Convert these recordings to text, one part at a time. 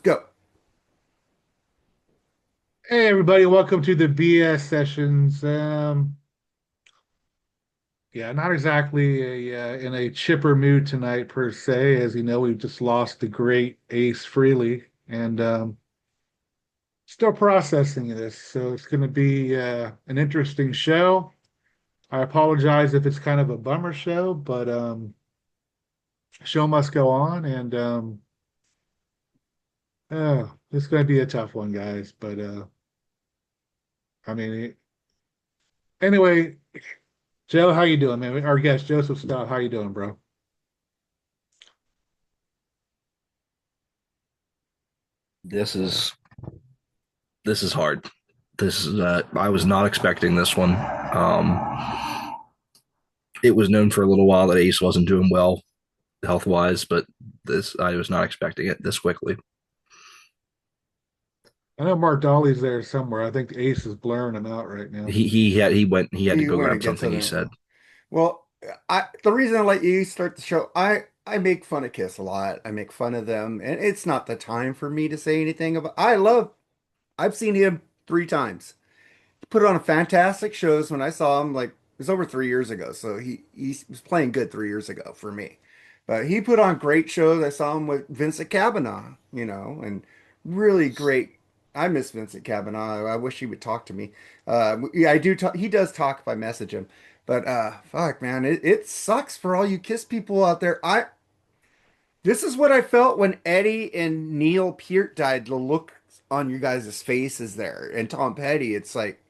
Go. Hey everybody, welcome to the BS sessions. Yeah, not exactly in a chipper mood tonight per se. As you know, we've just lost the great Ace Frehley, and still processing this. So it's going to be an interesting show. I apologize if it's kind of a bummer show, but show must go on, and it's going to be a tough one, guys. But I mean, anyway, Joe, how you doing, man? Our guest Joseph Stout, how you doing, bro? This is this is hard. This is I was not expecting this one. It was known for a little while that Ace wasn't doing well health wise, but this I was not expecting it this quickly. I know Mark Dolly's there somewhere. I think the Ace is blurring him out right now. He had to You go want to grab get to something. He them. said Well, the reason I let you start the show, I make fun of Kiss a lot. I make fun of them, and it's not the time for me to say anything about. I've seen him 3 times. He put on a fantastic shows when I saw him. Like it was over 3 years ago, so he was playing good 3 years ago for me. But he put on great shows. I saw him with Vincent Cavanagh, and really great. I miss Vincent Cavanagh. I wish he would talk to me. Yeah, I do talk. He does talk if I message him. But fuck, man, it sucks for all you Kiss people out there. This is what I felt when Eddie and Neil Peart died. The look on you guys' faces there, and Tom Petty. It's like,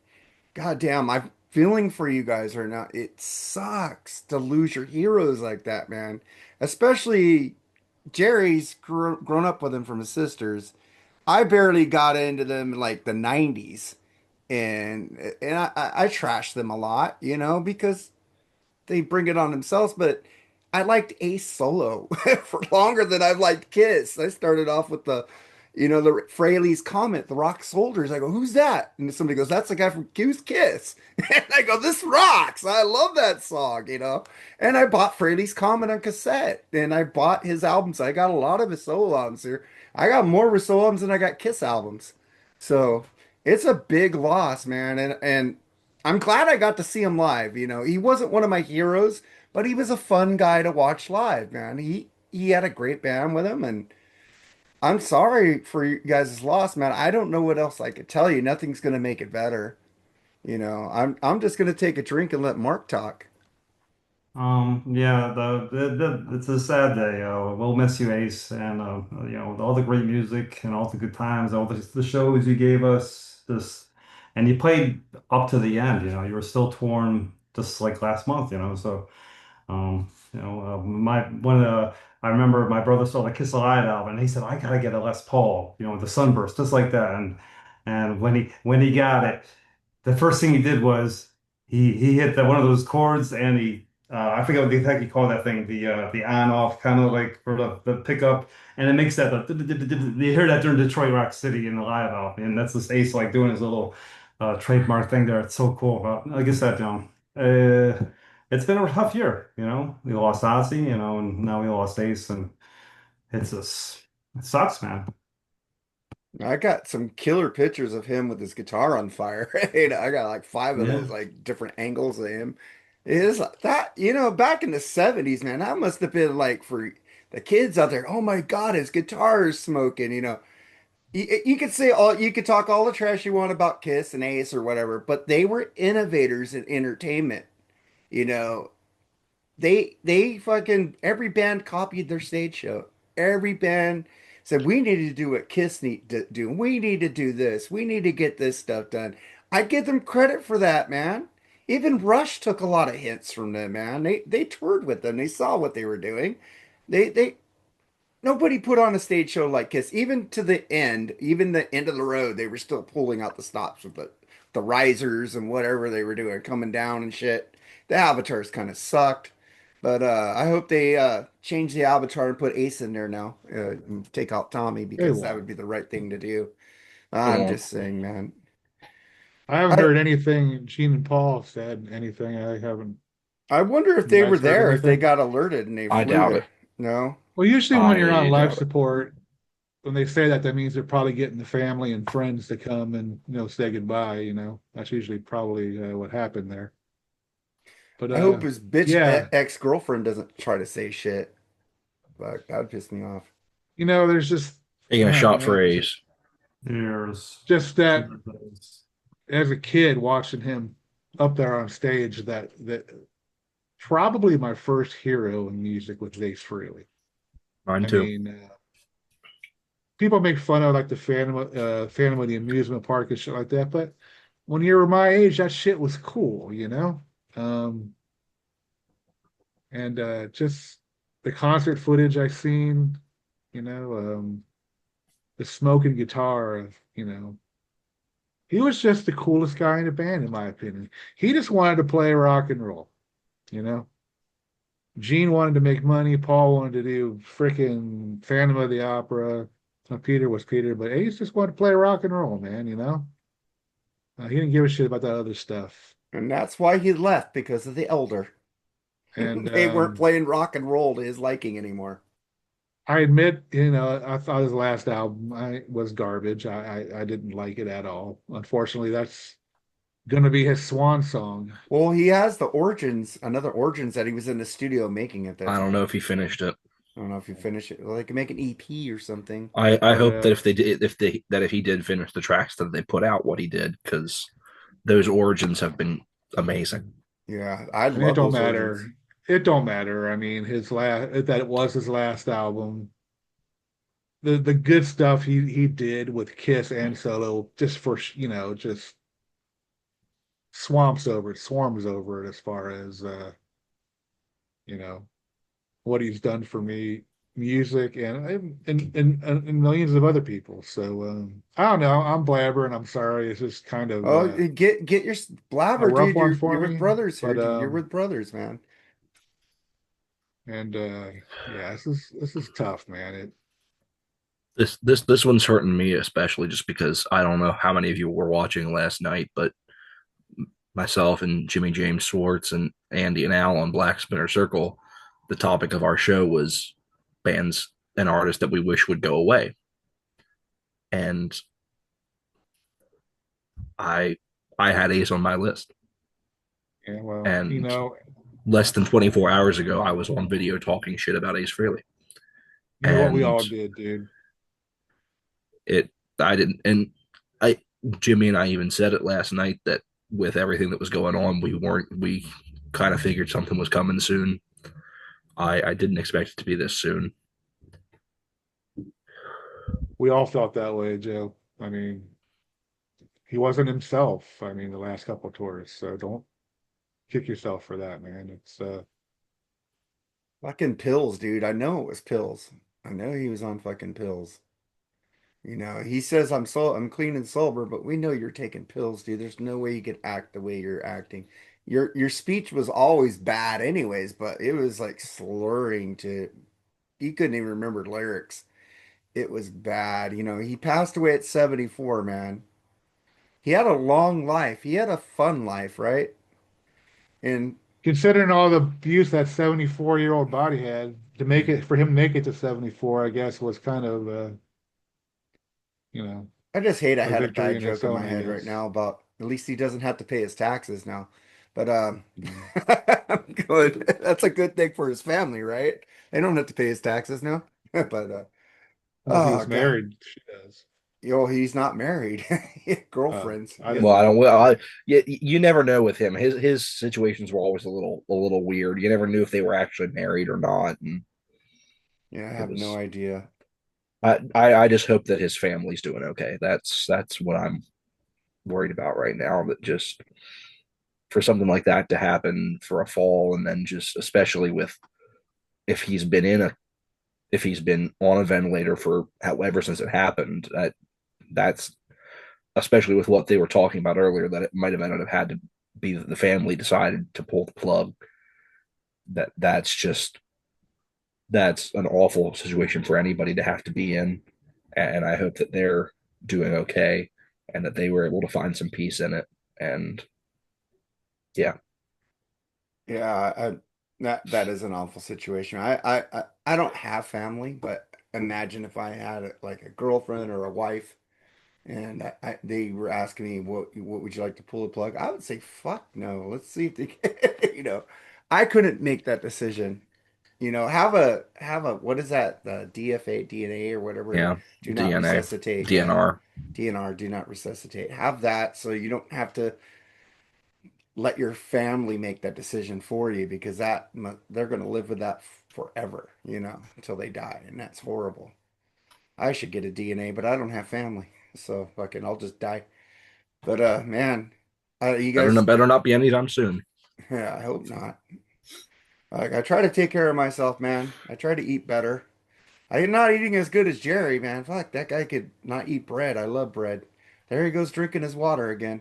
God damn, I'm feeling for you guys right now. It sucks to lose your heroes like that, man. Especially Jerry's grown up with him from his sisters. I barely got into them in like the 90s, and I trash them a lot, because they bring it on themselves. But I liked Ace solo for longer than I've liked Kiss. I started off with the Frehley's comment, the Rock Soldiers. I go, who's that? And somebody goes, that's the guy from Kiss. And I go, this rocks. I love that song. And I bought Frehley's comment on cassette, and I bought his albums. I got a lot of his solo albums here. I got more of his solo albums than I got Kiss albums. So it's a big loss, man. And I'm glad I got to see him live. He wasn't one of my heroes, but he was a fun guy to watch live, man. He had a great band with him, and I'm sorry for you guys' loss, man. I don't know what else I could tell you. Nothing's gonna make it better. I'm just gonna take a drink and let Mark talk. Yeah, it's a sad day. We'll miss you, Ace, and all the great music and all the good times, all the shows you gave us. And you played up to the end. You were still torn, just like last month. So my one I remember my brother saw the Kiss Alive album, and he said, "I gotta get a Les Paul, the Sunburst, just like that." And when he got it, the first thing he did was he hit one of those chords, and I forget what the heck you call that thing, the on off kind of like for the pickup, and it makes that you hear that during Detroit Rock City in the live album, and that's just Ace like doing his little trademark thing there. It's so cool. But like I said, it's been a tough year. We lost Ozzy, and now we lost Ace, and it sucks, man. I got some killer pictures of him with his guitar on fire. I got like five of those, Yeah. like different angles of him. It is like that, back in the 70s, man, that must have been like for the kids out there. Oh my God, his guitar is smoking. You could talk all the trash you want about Kiss and Ace or whatever, but they were innovators in entertainment. You know, they fucking every band copied their stage show. Every band said we need to do what Kiss need to do. We need to do this. We need to get this stuff done. I give them credit for that, man. Even Rush took a lot of hints from them, man. They toured with them. They saw what they were doing. They Nobody put on a stage show like Kiss. Even to the end, even the end of the road, they were still pulling out the stops with the risers and whatever they were doing, coming down and shit. The Avatars kind of sucked, but I hope they change the Avatar and put Ace in there now, and take out Tommy They because that won't. would be the right thing to do. They I'm won't. just saying, man. I haven't I heard anything. Gene and Paul said anything. I haven't. I wonder if You they were guys heard there, if they anything? got alerted and they I flew doubt to. it. No. Well, usually when you're on I life doubt it. support, when they say that, that means they're probably getting the family and friends to come and say goodbye. That's usually probably what happened there. But I hope his bitch yeah, ex-girlfriend doesn't try to say shit. Fuck, that would piss me off. there's just Taking a oh shot for man, Ace. There's just that there's- as a kid watching him up there on stage, that probably my first hero in music was Ace Frehley. Mine I too. mean, people make fun of like the Phantom of the Amusement Park and shit like that, but when you were my age, that shit was cool. Um, and just the concert footage I seen, you know, um, the smoking guitar, he was just the coolest guy in the band, in my opinion. He just wanted to play rock and roll, you know. Gene wanted to make money. Paul wanted to do freaking Phantom of the Opera. Peter was Peter, but Ace just wanted to play rock and roll, man. He didn't give a shit about that other stuff. And that's why he left, because of the elder. And They weren't playing rock and roll to his liking anymore. I admit, I thought his last album was garbage. I didn't like it at all. Unfortunately, that's going to be his swan song. Well, he has the Origins, another Origins that he was in the studio making at that I don't know time. if he finished it. I don't know if you finish it. Well, they can make an EP or something. I But hope that if he did finish the tracks that they put out what he did, because those origins have been amazing. Yeah, I I mean, it love don't those Origins. matter. It don't matter. I mean, his last that it was his last album. The good stuff he did with Kiss and solo, just for just swarms over it as far as you know what he's done for me, music and millions of other people. So I don't know. I'm blabbering. I'm sorry. It's just kind of Oh, get your a blabber, rough dude. one You're for with me. brothers here, But dude. You're with brothers, man. and yeah, this is tough, man. This one's hurting me especially just because I don't know how many of you were watching last night, but myself and Jimmy James Swartz and Andy and Al on Black Spinner Circle, the topic of our show was bands and artists that we wish would go away. And I I had Ace on my list. Yeah, well, And less than 24 hours ago, I was on video talking shit about Ace Frehley. what we And all did, dude. it, I didn't, and I, Jimmy and I even said it last night that with everything that was going on, we kind of figured something was coming soon. I didn't expect it to be this soon. We all felt that way, Joe. I mean, he wasn't himself. I mean, the last couple of tours. So don't kick yourself for that, man. It's Fucking pills, dude. I know it was pills. I know he was on fucking pills. He says I'm clean and sober, but we know you're taking pills, dude. There's no way you could act the way you're acting. Your speech was always bad anyways, but it was like slurring to you couldn't even remember lyrics. It was bad. He passed away at 74, man. He had a long life. He had a fun life, right? And considering all the abuse that 74-year-old body had to make it for him to make it to 74, I guess was kind of you know, I just hate I a had a victory bad in joke its in own, my I head right guess. now about at least he doesn't have to pay his taxes now. But Mm. I'm good. That's a good thing for his family, right? They don't have to pay his taxes now. But Well, if he oh was God. married, she does. He's not married. He had girlfriends. I Well, didn't I don't. know. Well, you never know with him. His situations were always a little weird. You never knew if they were actually married or not, and Yeah, I it have no was. idea. I just hope that his family's doing okay. That's what I'm worried about right now. That just for something like that to happen for a fall, and then just especially with if he's been in a if he's been on a ventilator for ever since it happened, that's especially with what they were talking about earlier, that it might have ended up had to be that the family decided to pull the plug. That's an awful situation for anybody to have to be in, and I hope that they're doing okay and that they were able to find some peace in it. And yeah, Yeah, that is an awful situation. I don't have family, but imagine if I had like a girlfriend or a wife, and they were asking me what would you like to pull the plug? I would say fuck no. Let's see if they, I couldn't make that decision. Have a what is that? The DFA, DNA or whatever. Yeah, Do not DNA, resuscitate. Yeah, DNR. DNR. Do not resuscitate. Have that so you don't have to let your family make that decision for you because they're going to live with that forever, until they die, and that's horrible. I should get a DNA, but I don't have family, so fucking I'll just die. But man, you guys, Better not be anytime soon. yeah, I hope not. Like I try to take care of myself, man. I try to eat better. I'm not eating as good as Jerry, man. Fuck, that guy could not eat bread. I love bread. There he goes drinking his water again.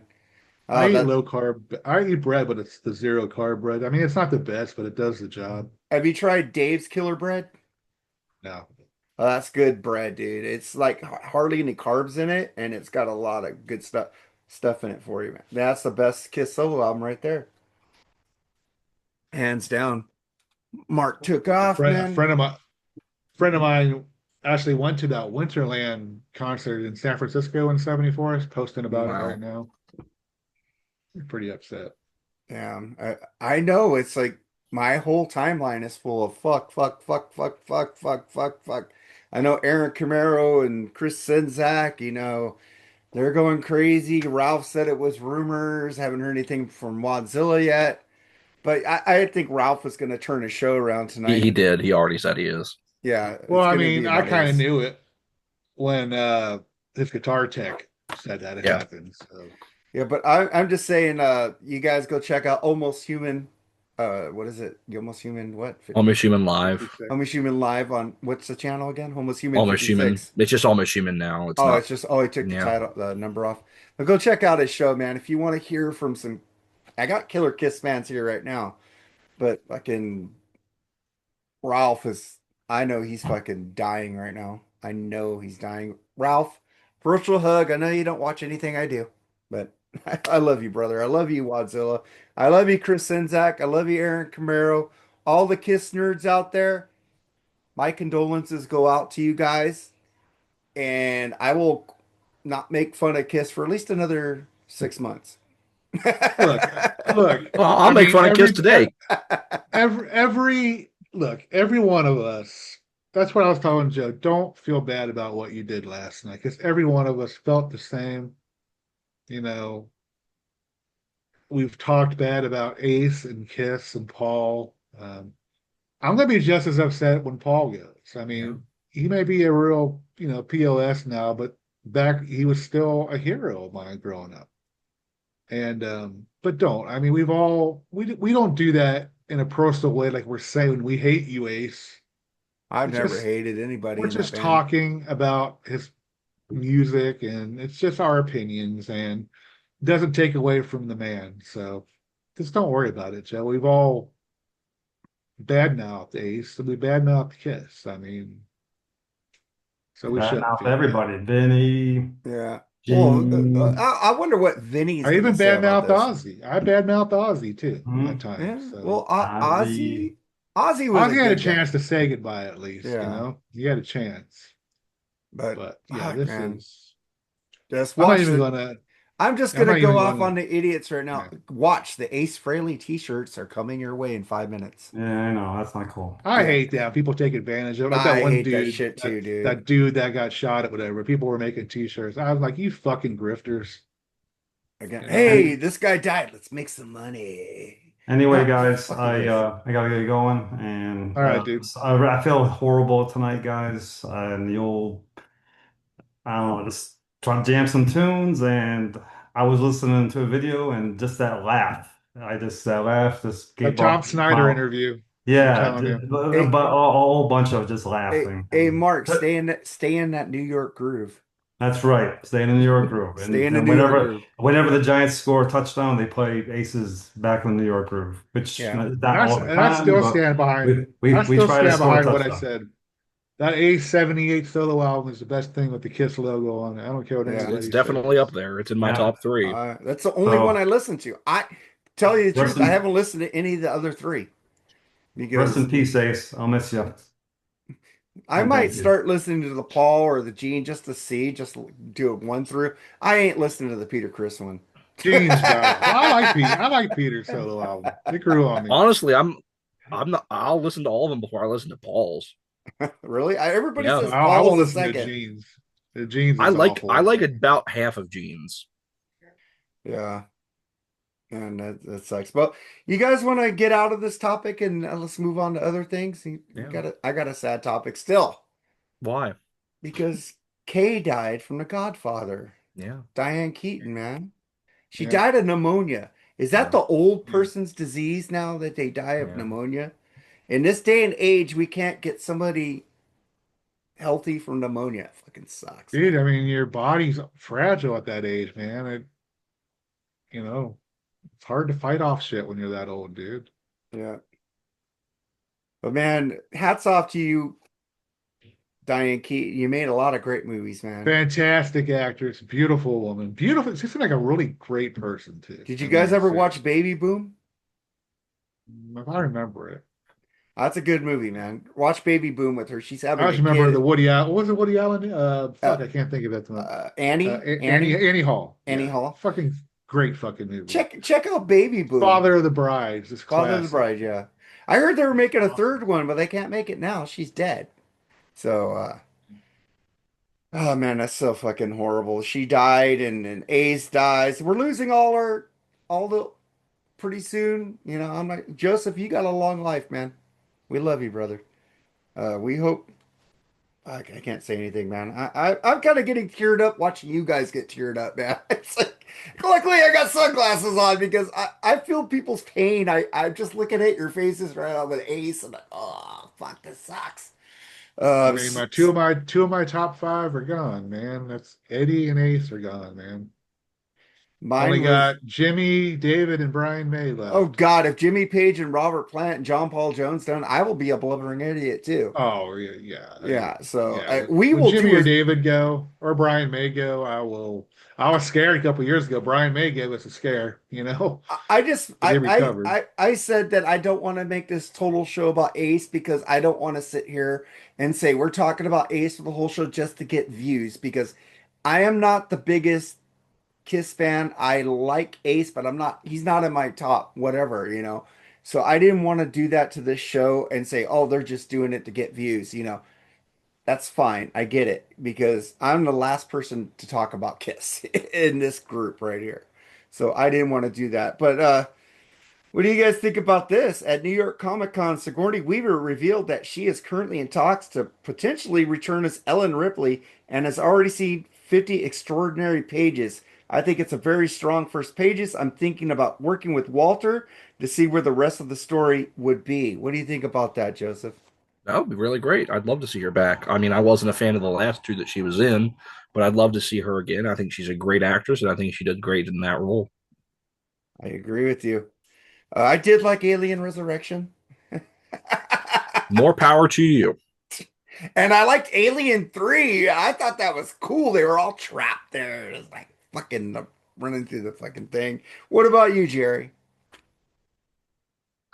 I eat That low carb. I eat bread, but it's the zero carb bread. I mean, it's not the best, but it does the job. Have you tried Dave's Killer Bread? No. Oh, that's good bread, dude. It's like hardly any carbs in it, and it's got a lot of good stuff in it for you, man. That's the best Kiss solo album right there, hands down. Mark took A off, friend, a man. friend of mine actually went to that Winterland concert in San Francisco in '74. Is posting about it Wow. right now. I'm pretty upset. Yeah, I know. It's like my whole timeline is full of fuck, fuck, fuck, fuck, fuck, fuck, fuck, fuck. I know Aaron Camaro and Chris Czynszak, they're going crazy. Ralph said it was rumors. Haven't heard anything from Wadzilla yet. But I think Ralph was going to turn his show around He tonight. did. He already said he is. Yeah, Well, it's I going to be mean, I about kind of Ace. knew it when his guitar tech said that it Yeah. happened. So Yeah, but I'm just saying, you guys go check out Almost Human. What is it? Almost Human, what? Almost Human Live. 56. Almost Human Live on what's the channel again? Almost Human Almost Human. 56. It's just Almost Human now. It's Oh, not. it's just he took the Yeah. title, the number off. But go check out his show, man. If you want to hear from some, I got Killer Kiss fans here right now, but fucking Ralph is, I know he's fucking dying right now. I know he's dying. Ralph, virtual hug. I know you don't watch anything I do, but I love you, brother. I love you, Wadzilla. I love you, Chris Czynszak. I love you, Aaron Camaro. All the Kiss nerds out there, my condolences go out to you guys, and I will not make fun of Kiss for at least another 6 months. Look, look. Well, I'll make fun of Kiss today. Every one of us. That's what I was telling Joe. Don't feel bad about what you did last night, because every one of us felt the same. You know, we've talked bad about Ace and Kiss and Paul. I'm gonna be just as upset when Paul goes. I mean, he may be a real, POS now, but back he was still a hero of mine growing up. And but don't. I mean, we don't do that in a personal way, like we're saying we hate you, Ace. I've It's never just hated anybody we're in that just band. talking about his music, and it's just our opinions, and doesn't take away from the man. So just don't worry about it, Joe. We've all badmouthed Ace, and we badmouthed Kiss. I mean, so we That shouldn't mouth feel bad. everybody. Vinny, Yeah. Well, Gene. I wonder what Vinny's I going to even say about badmouthed this. Ozzy. I badmouthed Ozzy too at Mhm. Yeah. times. So Well, Ozzy. Ozzy was a Ozzy had a good guy. chance to say goodbye at least, Yeah. He had a chance. But But yeah, fuck, this man. is Just I'm not watch even the. gonna I'm just I'm gonna not go even off gonna on the idiots right now. yeah. Watch the Ace Frehley t-shirts are coming your way in 5 minutes. Yeah, I know. That's not cool. I Yeah. hate that. People take advantage of it. Like that I one hate that dude, shit too, dude. that dude that got shot at whatever. People were making t-shirts. I was like, you fucking grifters, Again, you know. hey, this guy died. Let's make some money. Anyway, Ah, guys, fuck you guys. I gotta get going, and All right, dude. I feel horrible tonight, guys. And the old, I don't know, just trying to jam some tunes, and I was listening to a video, and just that laugh, that laugh just That gave Tom off a Snyder smile. interview. I'm Yeah, telling you. but Hey, a whole bunch of just hey, laughing. hey, And Mark, stay in that New York groove. that's right, staying in the New York groove, Stay in the and New York groove. whenever the Giants score a touchdown, they play Aces back in the New York groove, which Yeah. not all the And I time, still but stand behind. I we still try to stand score a behind what I touchdown. said. That A78 solo album is the best thing with the Kiss logo on it. I don't care what Yeah. It's anybody definitely up says. there. It's in my Yeah. top three. That's the only one So I listen to. I tell you the rest truth, I in haven't listened to any of the other three rest because in peace, Ace. I'll miss you. I Oh, might thank you. start listening to the Paul or the Gene just to see, just do it one through. I ain't listening to the Peter Criss one. Gene's better. I like Peter's solo album. It grew on me. Honestly, I'm not. I'll listen to all of them before I listen to Paul's. Really? Everybody Yeah, says I Paul's won't a listen to second. Gene's. The Gene's is I awful. like about half of Gene's. Yeah, and that sucks. But you guys want to get out of this topic and let's move on to other things? Yeah. I got a sad topic still Why? because Kay died from The Godfather. Yeah. Diane Keaton, man. She Yeah, died of pneumonia. Is that Yeah. the old yeah. person's disease now that they die of Yeah. pneumonia? In this day and age, we can't get somebody healthy from pneumonia. It fucking sucks, Dude, man. I mean, your body's fragile at that age, man. You know, it's hard to fight off shit when you're that old, dude. Yeah. But man, hats off to you, Diane Keaton. You made a lot of great movies, man. Fantastic actress, beautiful woman, beautiful. She seemed like a really great person too. Did you I mean, guys like, ever seriously. watch Baby Boom? If I remember it, That's a good movie, man. Watch Baby Boom with her. She's I having a just remember the kid. Woody Allen. What was it, Woody Allen? Uh, Fuck, I can't think of it. Annie Hall. Annie Yeah, Hall. fucking great fucking movie. Check out Baby Boom. Father of the Brides is Father of the classic. Bride, yeah. I heard they were making a Awesome. third one, but they can't make it now. She's dead. So, oh man, that's so fucking horrible. She died and Ace dies. We're losing all the pretty soon. You know, I'm like, Joseph, you got a long life, man. We love you, brother. We hope I can't say anything, man. I'm kind of getting teared up watching you guys get teared up, man. It's like, luckily I got sunglasses on because I feel people's pain. I'm just looking at your faces right now with Ace and oh fuck, this sucks. I Um, mean, s- my s- two of my top five are gone, man. That's Eddie and Ace are gone, man. Only Mine was got Jimmy, David, and Brian May oh left. God, if Jimmy Page and Robert Plant and John Paul Jones done, I will be a blubbering idiot too. Oh yeah, yeah, Yeah, so yeah. we When will Jimmy do or a David go or Brian May go, I will. I was scared a couple years ago. Brian May gave us a scare, I just but they recovered. I said that I don't want to make this total show about Ace because I don't want to sit here and say we're talking about Ace for the whole show just to get views because I am not the biggest Kiss fan. I like Ace, but he's not in my top whatever. So I didn't want to do that to this show and say, "Oh, they're just doing it to get views." That's fine. I get it because I'm the last person to talk about Kiss in this group right here. So I didn't want to do that. But what do you guys think about this? At New York Comic Con, Sigourney Weaver revealed that she is currently in talks to potentially return as Ellen Ripley and has already seen 50 extraordinary pages. I think it's a very strong first pages. I'm thinking about working with Walter to see where the rest of the story would be. What do you think about that, Joseph? That would be really great. I'd love to see her back. I mean, I wasn't a fan of the last two that she was in, but I'd love to see her again. I think she's a great actress, and I think she did great in that role. I agree with you. I did like Alien Resurrection. More power to you. And I liked Alien 3. I thought that was cool. They were all trapped there. It was like fucking running through the fucking thing. What about you, Jerry?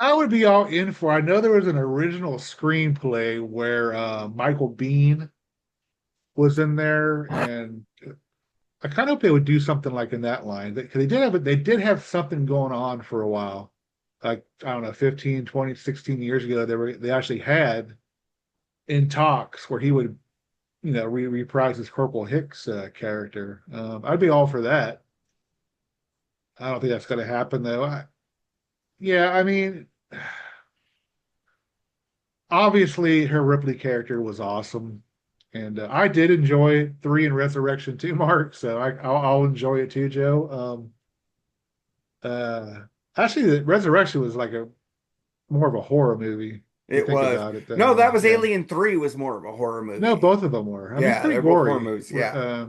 I would be all in for. I know there was an original screenplay where Michael Biehn was in there, and I kind of hope they would do something like in that line because they did have something going on for a while. Like I don't know, 15, 20, 16 years ago, they actually had in talks where he would, reprise his Corporal Hicks character. I'd be all for that. I don't think that's going to happen though. Yeah, I mean, obviously her Ripley character was awesome, and I did enjoy three in Resurrection too, Mark. So I'll enjoy it too, Joe. Uh, Actually, the Resurrection was like a more of a horror movie. If you It think was. about it, No, that was yeah. Alien 3 was more of a horror No, movie. both of them were. I mean, it's Yeah, pretty they're both horror gory. movies. Yeah.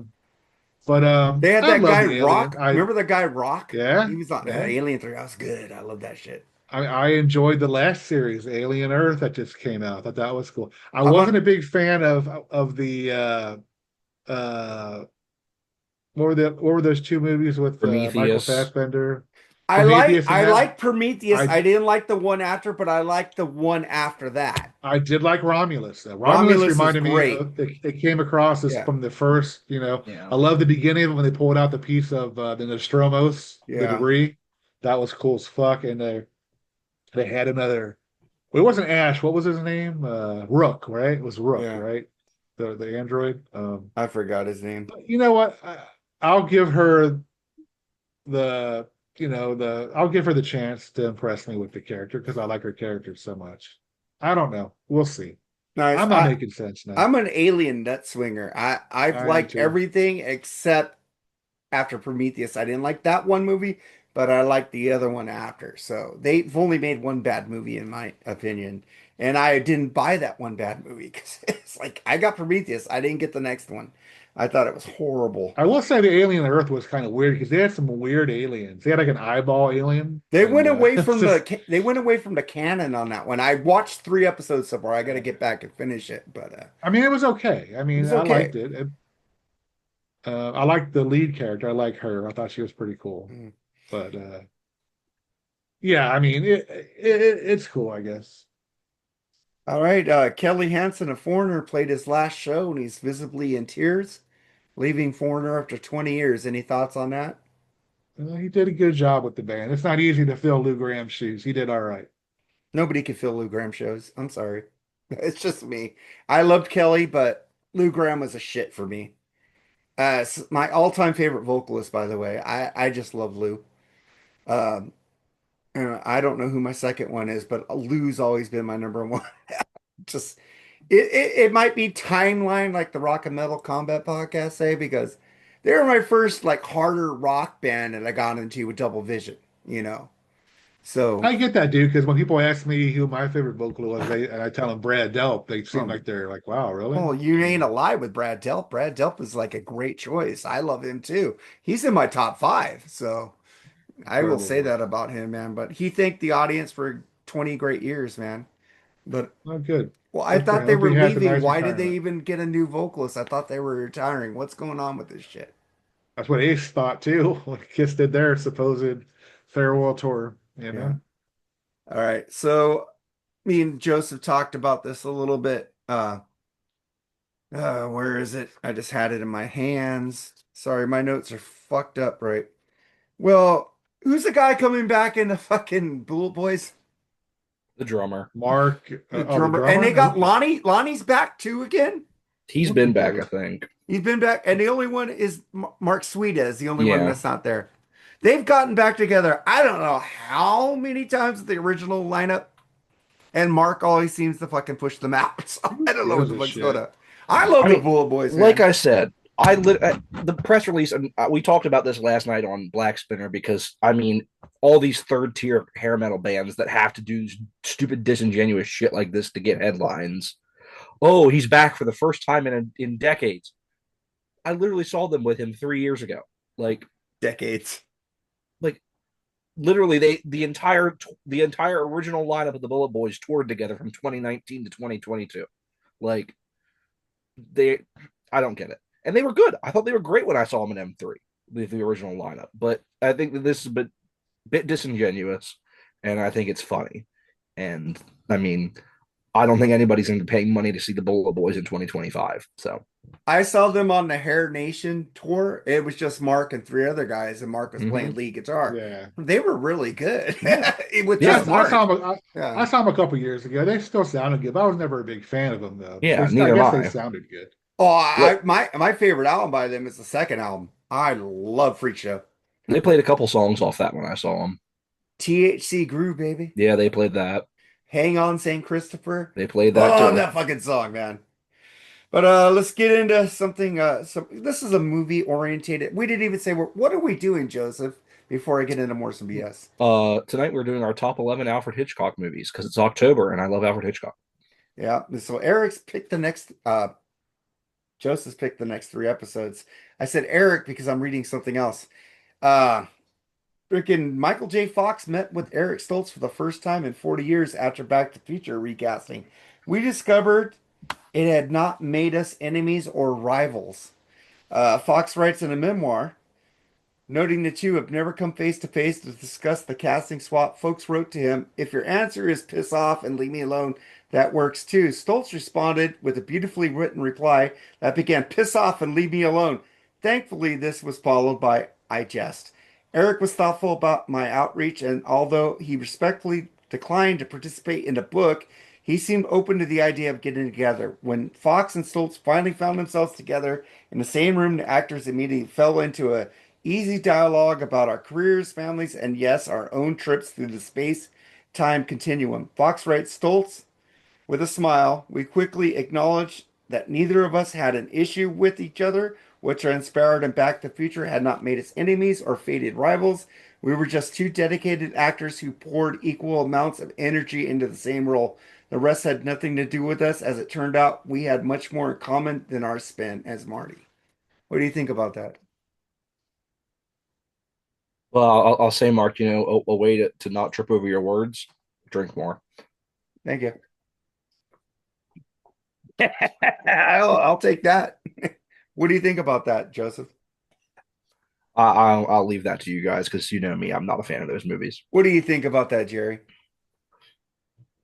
But They had I that love guy the Alien. Rock. Remember the guy Rock? Yeah, He was on yeah. Alien 3. That was good. I love that shit. I enjoyed the last series, Alien Earth, that just came out. I thought that was cool. I I'm wasn't on a big fan of the uh what were those two movies with Michael Prometheus. Fassbender? Prometheus and I that. like Prometheus. I I didn't like the one after, but I like the one after that. I did like Romulus. Romulus Romulus is reminded me great. of they came across as Yeah. from the first. Yeah. I love the beginning of it when they pulled out the piece of the Nostromo's, the Yeah. debris. That was cool as fuck. And they had another. Well, it wasn't Ash. What was his name? Rook, right? It was Rook, Yeah. right? The android. I forgot his name. But you know what? I'll give her the I'll give her the chance to impress me with the character because I like her character so much. I don't know. We'll see. Nice. I'm not making sense now. I'm an alien nut swinger. I've I am liked too. everything except after Prometheus. I didn't like that one movie, but I liked the other one after. So they've only made one bad movie in my opinion. And I didn't buy that one bad movie because it's like I got Prometheus. I didn't get the next one. I thought it was horrible. I will say the alien on Earth was kind of weird because they had some weird aliens. They had like an eyeball alien, They and went away it's from just, they went away from the canon on that one. I watched 3 episodes so far. I got to get back and finish it, but I mean, it was okay. I it mean, was I okay. liked it. I liked the lead character. I like her. I thought she was pretty cool. Mm. But yeah, I mean, it's cool, I guess. All right, Kelly Hansen, a foreigner, played his last show and he's visibly in tears, leaving Foreigner after 20 years. Any thoughts on that? He did a good job with the band. It's not easy to fill Lou Graham's shoes. He did all right. Nobody could fill Lou Graham shows. I'm sorry. It's just me. I loved Kelly, but Lou Graham was a shit for me. My all-time favorite vocalist, by the way. I just love Lou. Um, I don't know who my second one is, but Lou's always been my number one. Just it might be timeline like the Rock and Metal Combat podcast say because they were my first like harder rock band that I got into with Double Vision, you know. So, I get that, dude, because when people ask me who my favorite vocalist was, and I tell them Brad Delp, they seem um, like they're like, "Wow, really?" oh, you Yeah, ain't alive with Brad Delp. Brad Delp is like a great choice. I love him too. He's in my top five, so I will incredible say voice. that about him, man. But he thanked the audience for 20 great years, man. But Oh, good. well, I Good for thought him. they Hope were he has a leaving. nice Why did they retirement. even get a new vocalist? I thought they were retiring. What's going on with this shit? That's what Ace thought too. When Kiss did their supposed farewell tour, you Yeah. know. All right. So me and Joseph talked about this a little bit. Where is it? I just had it in my hands. Sorry, my notes are fucked up, right? Well, who's the guy coming back in the fucking Bullet Boys? The drummer. Mark, The the drummer. And they drummer. got Lonnie. Lonnie's back too again. He's Okay, been back, I good. think. He's been back, and the only one is Mark Suida is the only one Yeah. that's not there. They've gotten back together. I don't know how many times with the original lineup, and Mark always seems to fucking push them out. So Who I don't know what gives the a fuck's going shit? on. I love I the mean, Bullet Boys, like man. I said, the press release, and we talked about this last night on Black Spinner because I mean, all these third tier hair metal bands that have to do stupid, disingenuous shit like this to get headlines. Oh, he's back for the first time in decades. I literally saw them with him 3 years ago. Like, Decades. like literally, the entire original lineup of the Bullet Boys toured together from 2019 to 2022. Like, they I don't get it. And they were good. I thought they were great when I saw them in M3 with the original lineup. But I think that this is a bit disingenuous, and I think it's funny. And I mean, I don't think anybody's going to be paying money to see the Bullet Boys in 2025. So I saw them on the Hair Nation tour. It was just Mark and three other guys, and Mark was mhm. playing lead guitar. Yeah, They were really good yeah, with Yeah, just I Mark. saw him. I Yeah. saw him a couple years ago. They still sounded good. But I was never a big fan of them though. yeah, I neither am guess they I. sounded good. Oh, What my favorite album by them is the second album. I love Freak Show. they played a couple songs off that when I saw them. THC Groove, baby. Yeah, they played that. Hang on, St. Christopher. They played that Love too. that fucking song, man. But let's get into something. This is a movie orientated. We didn't even say what are we doing, Joseph, before I get into more some BS. Tonight we're doing our top 11 Alfred Hitchcock movies because it's October and I love Alfred Hitchcock. Yeah. So Eric's picked the next. Joseph's picked the next 3 episodes. I said Eric because I'm reading something else. Uh, Freaking Michael J. Fox met with Eric Stoltz for the first time in 40 years after Back to the Future recasting. We discovered it had not made us enemies or rivals. Fox writes in a memoir, Noting the two have never come face to face to discuss the casting swap, folks wrote to him, "If your answer is piss off and leave me alone, that works too." Stoltz responded with a beautifully written reply that began, "Piss off and leave me alone." Thankfully, this was followed by, "I jest." Eric was thoughtful about my outreach, and although he respectfully declined to participate in the book, he seemed open to the idea of getting together. When Fox and Stoltz finally found themselves together in the same room, the actors immediately fell into a easy dialogue about our careers, families, and yes, our own trips through the space-time continuum. Fox writes, Stoltz, with a smile, we quickly acknowledged that neither of us had an issue with each other. What transpired in Back to the Future had not made us enemies or fated rivals. We were just two dedicated actors who poured equal amounts of energy into the same role. The rest had nothing to do with us. As it turned out, we had much more in common than our spin as Marty. What do you think about that? Well, I'll say, Mark, a way to not trip over your words, drink more. Thank you. I'll take that. What do you think about that, Joseph? I'll leave that to you guys because you know me, I'm not a fan of those movies. What do you think about that, Jerry?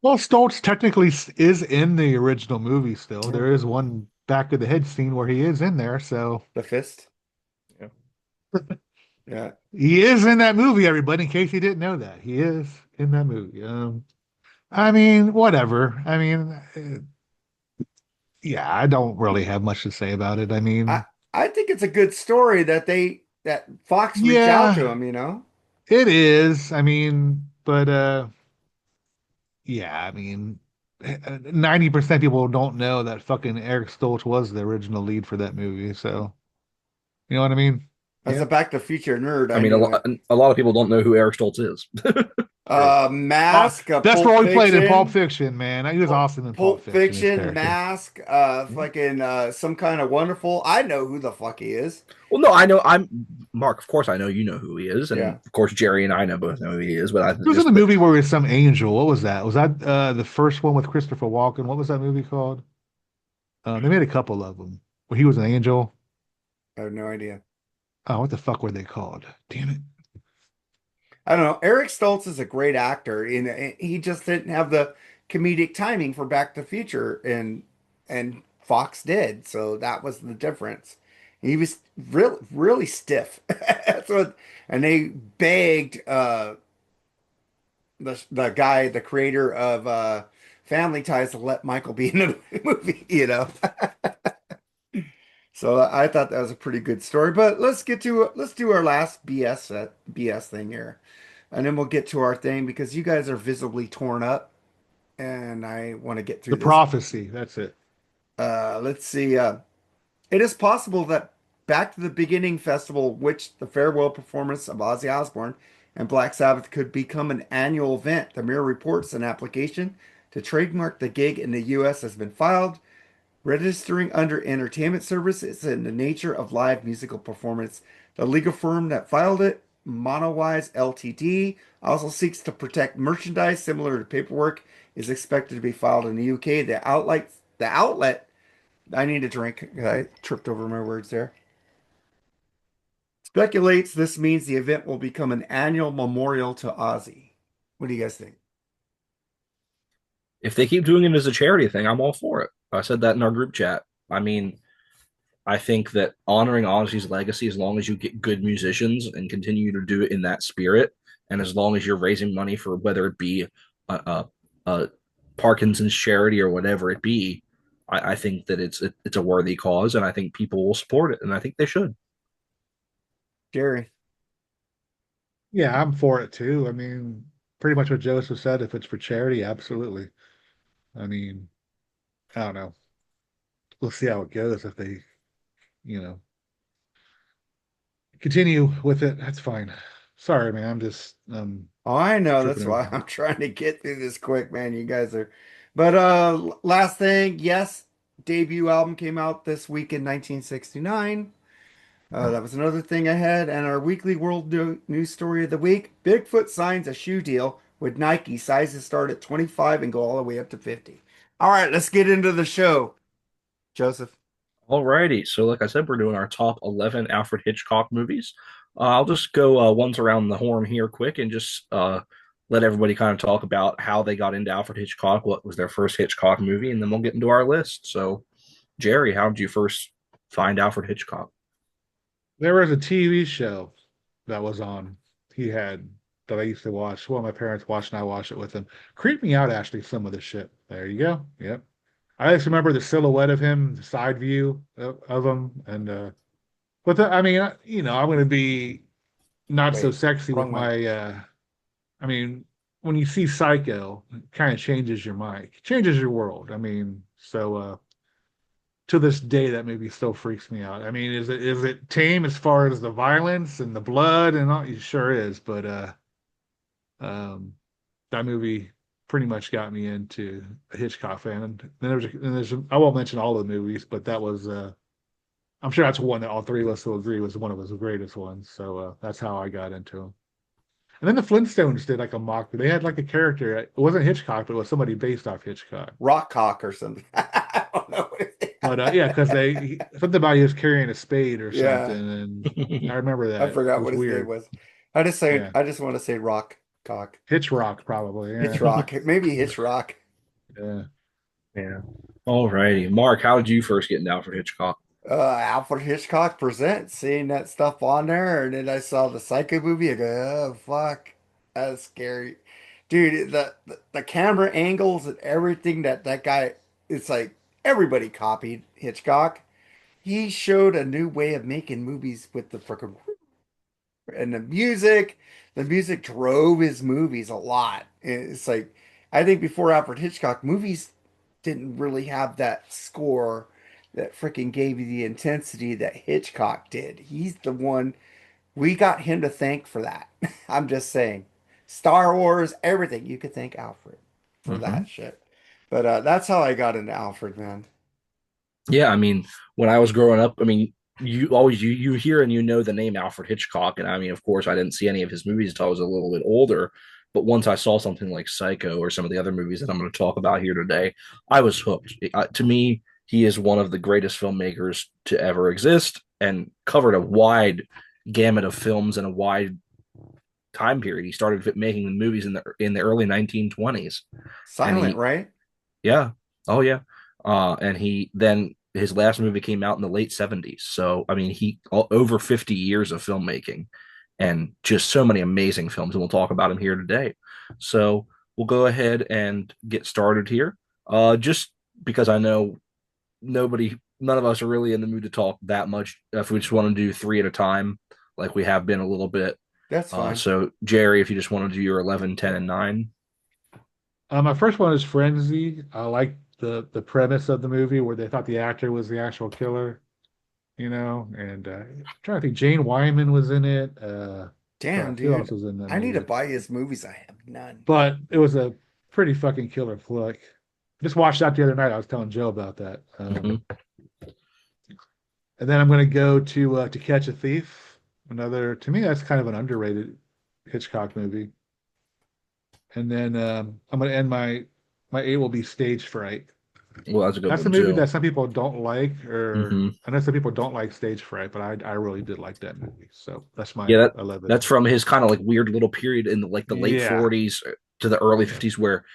Well, Stoltz technically is in the original movie still. Yeah. There is one back of the head scene where he is in there, so The fist? Yeah. Yeah. he is in that movie, everybody, in case you didn't know that. He is in that movie. I mean, whatever. I mean, yeah, I don't really have much to say about it. I I mean, I think it's a good story that Fox reached out to yeah, him, you know? it is. I mean, but yeah, I mean, 90% people don't know that fucking Eric Stoltz was the original lead for that movie. So, you know what I mean? As a Yeah. Back to the Future nerd, I I mean, knew it. a lot of people don't know who Eric Stoltz is. Right. Mask, Best Pulp role he played in Pulp Fiction, Fiction, man. He was awesome in Pulp Pulp Fiction, his Fiction, character. Mask, Yeah. fucking Some Kind of Wonderful. I know who the fuck he is. Well, no, I know I'm Mark. Of course, I know you know who he is, and Yeah. of course, Jerry and I know both know who he is. But I He was in just, the but movie where he was some angel. What was that? Was that the first one with Christopher Walken? What was that movie called? They made a couple of them where he was an angel. I have no idea. Oh, what the fuck were they called? Damn it. I don't know. Eric Stoltz is a great actor, and he just didn't have the comedic timing for Back to the Future, and Fox did, so that was the difference. He was really stiff. That's what, and they begged the guy, the creator of Family Ties, to let Michael be in the movie, you know. So I thought that was a pretty good story. But let's do our last BS thing here. And then we'll get to our thing because you guys are visibly torn up and I want to get The through this. Prophecy. That's it. Let's see. It is possible that Back to the Beginning Festival, which the farewell performance of Ozzy Osbourne and Black Sabbath could become an annual event. The Mirror reports an application to trademark the gig in the US has been filed, registering under entertainment services in the nature of live musical performance. The legal firm that filed it, Monowise Ltd, also seeks to protect merchandise similar to paperwork, is expected to be filed in the UK. The outlet, I need a drink. I tripped over my words there. Speculates this means the event will become an annual memorial to Ozzy. What do you guys think? if they keep doing it as a charity thing, I'm all for it. I said that in our group chat. I mean, I think that honoring Ozzy's legacy, as long as you get good musicians and continue to do it in that spirit, and as long as you're raising money for whether it be a Parkinson's charity or whatever it be, I think that it's a worthy cause, and I think people will support it, and I think they should. Jerry. Yeah, I'm for it too. I mean, pretty much what Joseph said. If it's for charity, absolutely. I mean, I don't know. We'll see how it goes if they, you know, continue with it. That's fine. Sorry, man. I'm just Oh, I know. tripping That's why over. I'm trying to get through this quick, man. You guys are. But last thing, yes, debut album came out this week in 1969. That was another thing I had. And our weekly world news story of the week: Bigfoot signs a shoe deal with Nike. Sizes start at 25 and go all the way up to 50. All right, let's get into the show, Joseph. Alrighty, so like I said, we're doing our top 11 Alfred Hitchcock movies. I'll just go once around the horn here quick and just let everybody kind of talk about how they got into Alfred Hitchcock, what was their first Hitchcock movie, and then we'll get into our list. So, Jerry, how did you first find Alfred Hitchcock? There was a TV show that was on. He had that I used to watch. Well, my parents watched, and I watched it with them. Creeped me out, actually. Some of the shit. There you go. Yep. I just remember the silhouette of him, the side view of him, and but I mean, I'm going to be not so Wait, sexy with wrong one. my. I mean, when you see Psycho, it kind of changes your mind, changes your world. I mean, so to this day, that movie still freaks me out. I mean, is it tame as far as the violence and the blood and all? It sure is, but um, that movie pretty much got me into a Hitchcock fan. And then there's I won't mention all the movies, but that was I'm sure that's one that all three of us will agree was one of his greatest ones. So that's how I got into him. And then the Flintstones did like a mock. They had like a character. It wasn't Hitchcock, but it was somebody based off Hitchcock. Rock cock or something. I don't know what it But is. yeah, because something about he was carrying a spade or something, Yeah, and I remember I that it forgot was what his name weird. was. Yeah, I just want to say rock cock. Hitch Rock probably. Hitch Yeah, rock. Maybe hitch rock. yeah. Yeah. Alrighty, Mark, how did you first get into Alfred Hitchcock? Alfred Hitchcock Presents, seeing that stuff on there, and then I saw the Psycho movie. I go, oh fuck, that's scary, dude. The camera angles and everything that guy, it's like everybody copied Hitchcock. He showed a new way of making movies with the freaking and the music. The music drove his movies a lot. It's like I think before Alfred Hitchcock, movies didn't really have that score that freaking gave you the intensity that Hitchcock did. He's the one we got him to thank for that. I'm just saying. Star Wars, everything. You could thank Alfred for Hmm. that shit. But that's how I got into Alfred, man. Yeah, I mean, when I was growing up, I mean, you hear and you know the name Alfred Hitchcock, and I mean, of course, I didn't see any of his movies until I was a little bit older. But once I saw something like Psycho or some of the other movies that I'm going to talk about here today, I was hooked. To me, he is one of the greatest filmmakers to ever exist, and covered a wide gamut of films in a wide time period. He started making the movies in the early 1920s, and Silent, he right? yeah. Oh yeah. And he then his last movie came out in the late 70s. So I mean he over 50 years of filmmaking and just so many amazing films, and we'll talk about him here today. So we'll go ahead and get started here. Just because I know none of us are really in the mood to talk that much. If we just want to do three at a time, like we have been a little bit. That's fine. So Jerry, if you just want to do your 11, 10, and 9. My first one is Frenzy. I like the premise of the movie where they thought the actor was the actual killer, and I'm trying to think Jane Wyman was in it. Trying Damn, to think who else dude. was in that I need to movie. buy his movies. I have none. But it was a pretty fucking killer flick. Just watched that the other night. I was telling Joe about that. Mm-hmm. And then I'm going to go To Catch a Thief. Another, to me, that's kind of an underrated Hitchcock movie. And then I'm going to end my eight will be Stage Fright. Well, that's a good That's a one movie too. that some people don't like, or Mm-hmm. I know some people don't like Stage Fright, but I really did like that movie. So that's my Yeah, 11. that's from his kind of like weird little period in like the late Yeah. 40s to the early 50s where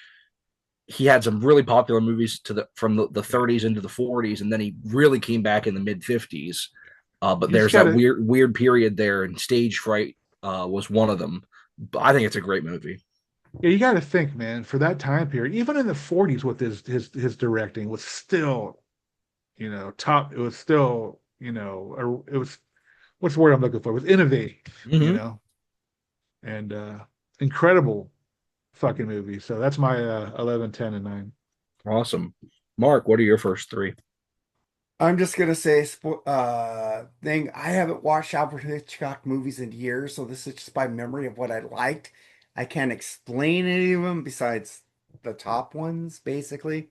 he had some really popular movies to the 30s into the 40s, and then he really came back in the mid 50s. But You just there's that gotta, weird period there, and Stage Fright was one of them. But I think it's a great movie. yeah, you gotta think, man, for that time period, even in the 40s with his directing was still, top. It was still, it was what's the word I'm looking for? It was innovative, you Mm-hmm. know, and incredible fucking movie. So that's my 11, 10, and 9. Awesome. Mark, what are your first three? I'm just gonna say, thing. I haven't watched Alfred Hitchcock movies in years, so this is just by memory of what I liked. I can't explain any of them besides the top ones, basically.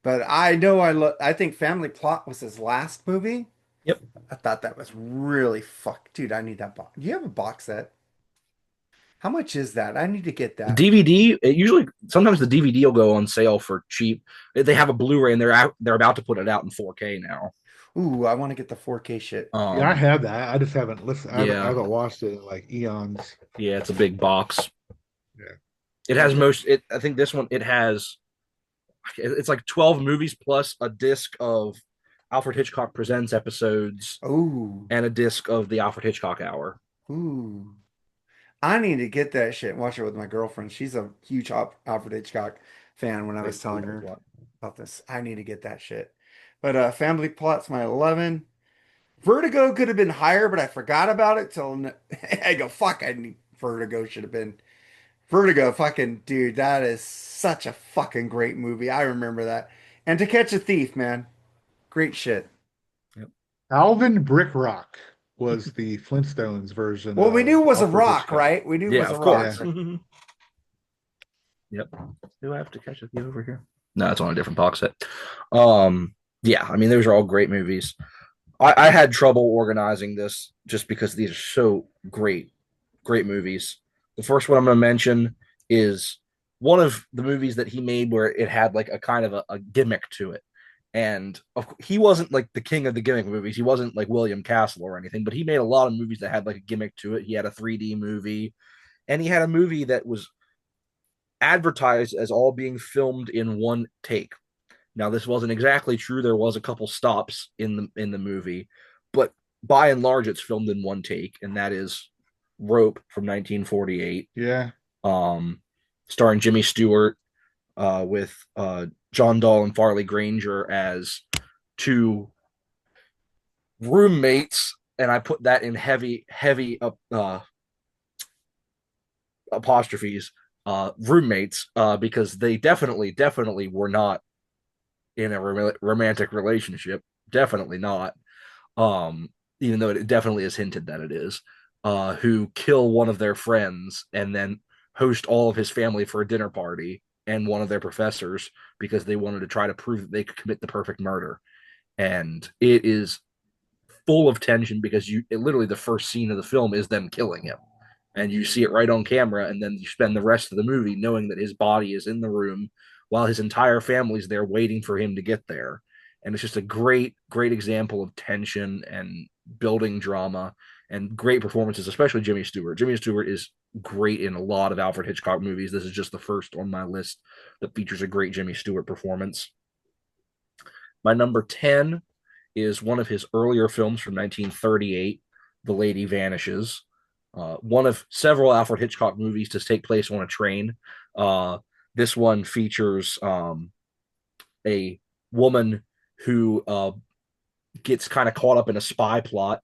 But I know I think Family Plot was his last movie. Yep. I thought that was really dude. I need that box. Do you have a box set? How much is that? I need to get The that. DVD, it usually sometimes the DVD will go on sale for cheap. They have a Blu-ray and they're about to put it out in 4K now. Ooh, I want to get the 4K shit. Yeah, I Um, have that. I just haven't listened. I yeah, haven't watched it in like eons. yeah, it's a big box. Yeah. It Yeah, has most. It I think this one it has. It's like 12 movies plus a disc of Alfred Hitchcock Presents episodes ooh, and a disc of the Alfred Hitchcock Hour. ooh. I need to get that shit and watch it with my girlfriend. She's a huge Alfred Hitchcock fan when I was telling her about this. I need to get that shit. But Family Plot's my 11. Vertigo could have been higher, but I forgot about it till I go, fuck, I need Vertigo should have been. Vertigo, fucking dude, that is such a fucking great movie. I remember that. And To Catch a Thief, man. Great shit. Yep. Alvin Brickrock was the Flintstones version Well, we knew of it was a Alfred rock, Hitchcock. right? We knew it Yeah, was a of rock. course. Yeah. Yep. Do I have to catch up you over here? No, it's on a different box set. Um, yeah, I mean those are all great movies. I had trouble organizing this just because these are so great, great movies. The first one I'm going to mention is one of the movies that he made where it had like a kind of a gimmick to it. And he wasn't like the king of the gimmick movies. He wasn't like William Castle or anything, but he made a lot of movies that had like a gimmick to it. He had a 3D movie, and he had a movie that was advertised as all being filmed in one take. Now, this wasn't exactly true. There was a couple stops in the movie, but by and large, it's filmed in one take, and that is Rope from 1948, Yeah. um, starring Jimmy Stewart, with John Dahl and Farley Granger as two roommates, and I put that in heavy, heavy apostrophes, roommates, because they definitely, definitely were not in a romantic relationship. Definitely not. Um, Even though it definitely is hinted that it is. Who kill one of their friends and then host all of his family for a dinner party and one of their professors because they wanted to try to prove that they could commit the perfect murder. And it is full of tension because literally the first scene of the film is them killing him, and you see it right on camera, and then you spend the rest of the movie knowing that his body is in the room while his entire family's there waiting for him to get there. And it's just a great, great example of tension and building drama and great performances, especially Jimmy Stewart. Jimmy Stewart is great in a lot of Alfred Hitchcock movies. This is just the first on my list that features a great Jimmy Stewart performance. My number 10 is one of his earlier films from 1938, The Lady Vanishes. One of several Alfred Hitchcock movies to take place on a train. Uh, this one features a woman who gets kind of caught up in a spy plot,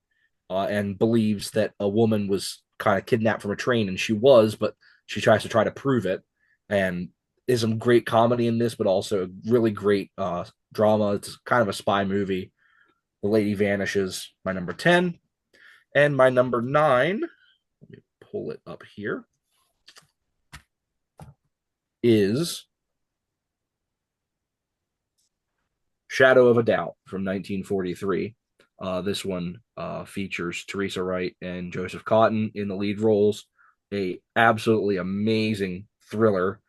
and believes that a woman was kind of kidnapped from a train, and she was, but she tries to try to prove it. And is some great comedy in this, but also really great drama. It's kind of a spy movie. The Lady Vanishes, my number 10. And my number 9, let me pull it up here, is Shadow of a Doubt from 1943. This one features Teresa Wright and Joseph Cotton in the lead roles. A absolutely amazing thriller,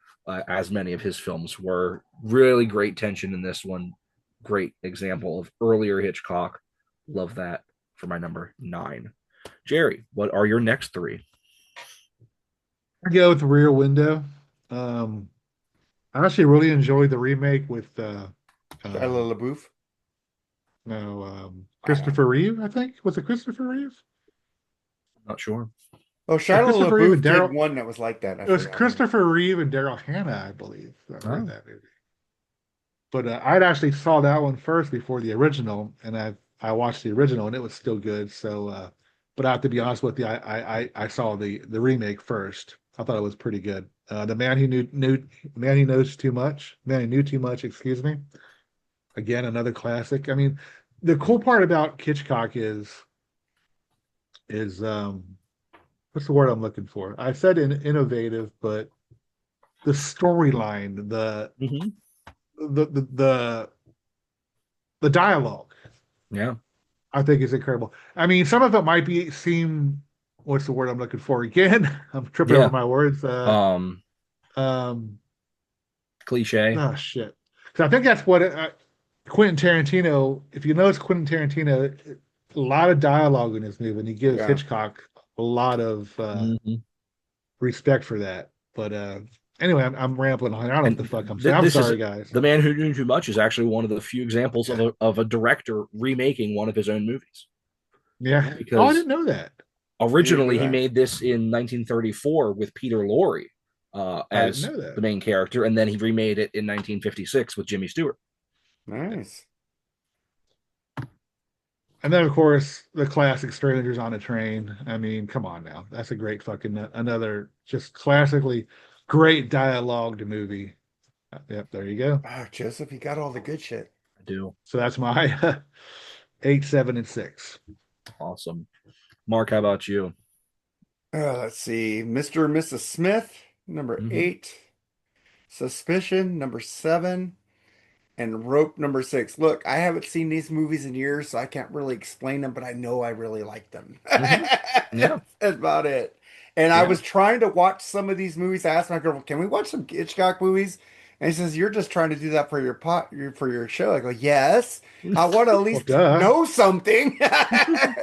as many of his films were. Really great tension in this one. Great example of earlier Hitchcock. Love that for my number 9. Jerry, what are your next 3? I go with Rear Window. Um, I actually really enjoyed the remake with Shia um, LaBeouf. no I don't Christopher Reeve, I think. Was it Christopher Reeve? Not sure. Oh, Or Shia Christopher Reeve and LaBeouf did Daryl. one that was like that. I It was forgot what it Christopher Reeve and Daryl Hannah, I believe, that were in Oh, that movie. But I'd actually saw that one first before the original, and I watched the original, and it was still good. So, but I have to be honest with you, I saw the remake first. I thought it was pretty good. The man who knew man who knows too much, man who knew too much. Excuse me. Again, another classic. I mean, the cool part about Hitchcock is what's the word I'm looking for? I said innovative, but the storyline, mm-hmm. the the the the dialogue, Yeah, I think is incredible. I mean, some of it might seem what's the word I'm looking for again? I'm tripping over yeah. my words. Um, Um, Cliche. oh shit. Because I think that's what Quentin Tarantino, if you notice Quentin Tarantino, a lot of dialogue in his movie, and he gives Yeah. Hitchcock a lot of Mhm. respect for that. But anyway, I'm rambling on. I don't know what the And fuck I'm saying. I'm this is sorry, guys. The Man Who Knew Too Much is actually one of the few examples of a director remaking one of his own movies Yeah. Oh, I because didn't know that. You do originally he that? made this in 1934 with Peter Lorre I didn't as know the that. main character, and then he remade it in 1956 with Jimmy Stewart. Nice. And then, of course, the classic Strangers on a Train. I mean, come on now. That's a great fucking another just classically great dialogued movie. Yep, there you go. Oh, Joseph, you got all the good shit. I do. So that's my 8, 7, and 6. Awesome. Mark, how about you? Let's see. Mr. and Mrs. Smith, number Mm-hmm. 8. Suspicion, number 7. And Rope, number 6. Look, I haven't seen these movies in years, so I can't really explain them, but I know I really like them. Mm-hmm. Yeah. That's about it. And I Yeah. was trying to watch some of these movies. I asked my girlfriend, "Can we watch some Hitchcock movies?" And she says, "You're just trying to do that for for your show." I go, "Yes. I want to at Well, least duh. know something." I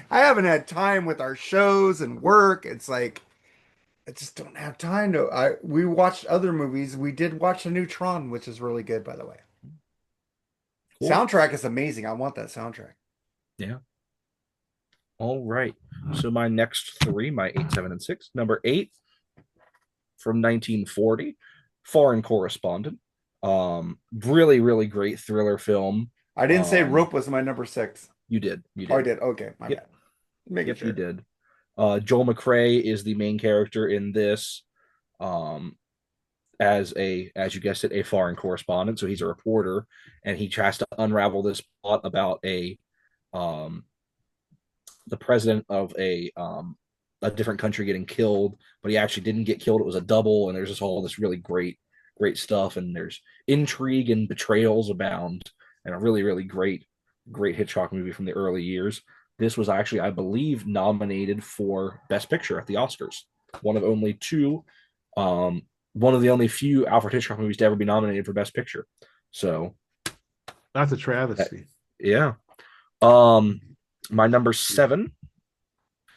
haven't had time with our shows and work. It's like I just don't have time to. We watched other movies. We did watch a new Tron, which is really good, by the way. Cool. Soundtrack is amazing. I want that soundtrack. Yeah. All right. So my next three, my 8, 7, and 6. Number 8 from 1940, Foreign Correspondent. Really, really great thriller film. I didn't say Um, Rope was my number 6. you did. You Oh, I did. did. Okay, my Yep. bad. Making Yep, you sure. did. Joel McCrea is the main character in this. Um, as you guessed it, a foreign correspondent. So he's a reporter, and he tries to unravel this plot about um the president of a different country getting killed, but he actually didn't get killed. It was a double, and there's just all this really great stuff, and there's intrigue and betrayals abound, and a really really great Hitchcock movie from the early years. This was actually, I believe, nominated for Best Picture at the Oscars. One of only two, um, one of the only few Alfred Hitchcock movies to ever be nominated for Best Picture. So, That's a that, travesty. yeah. Um, my number 7,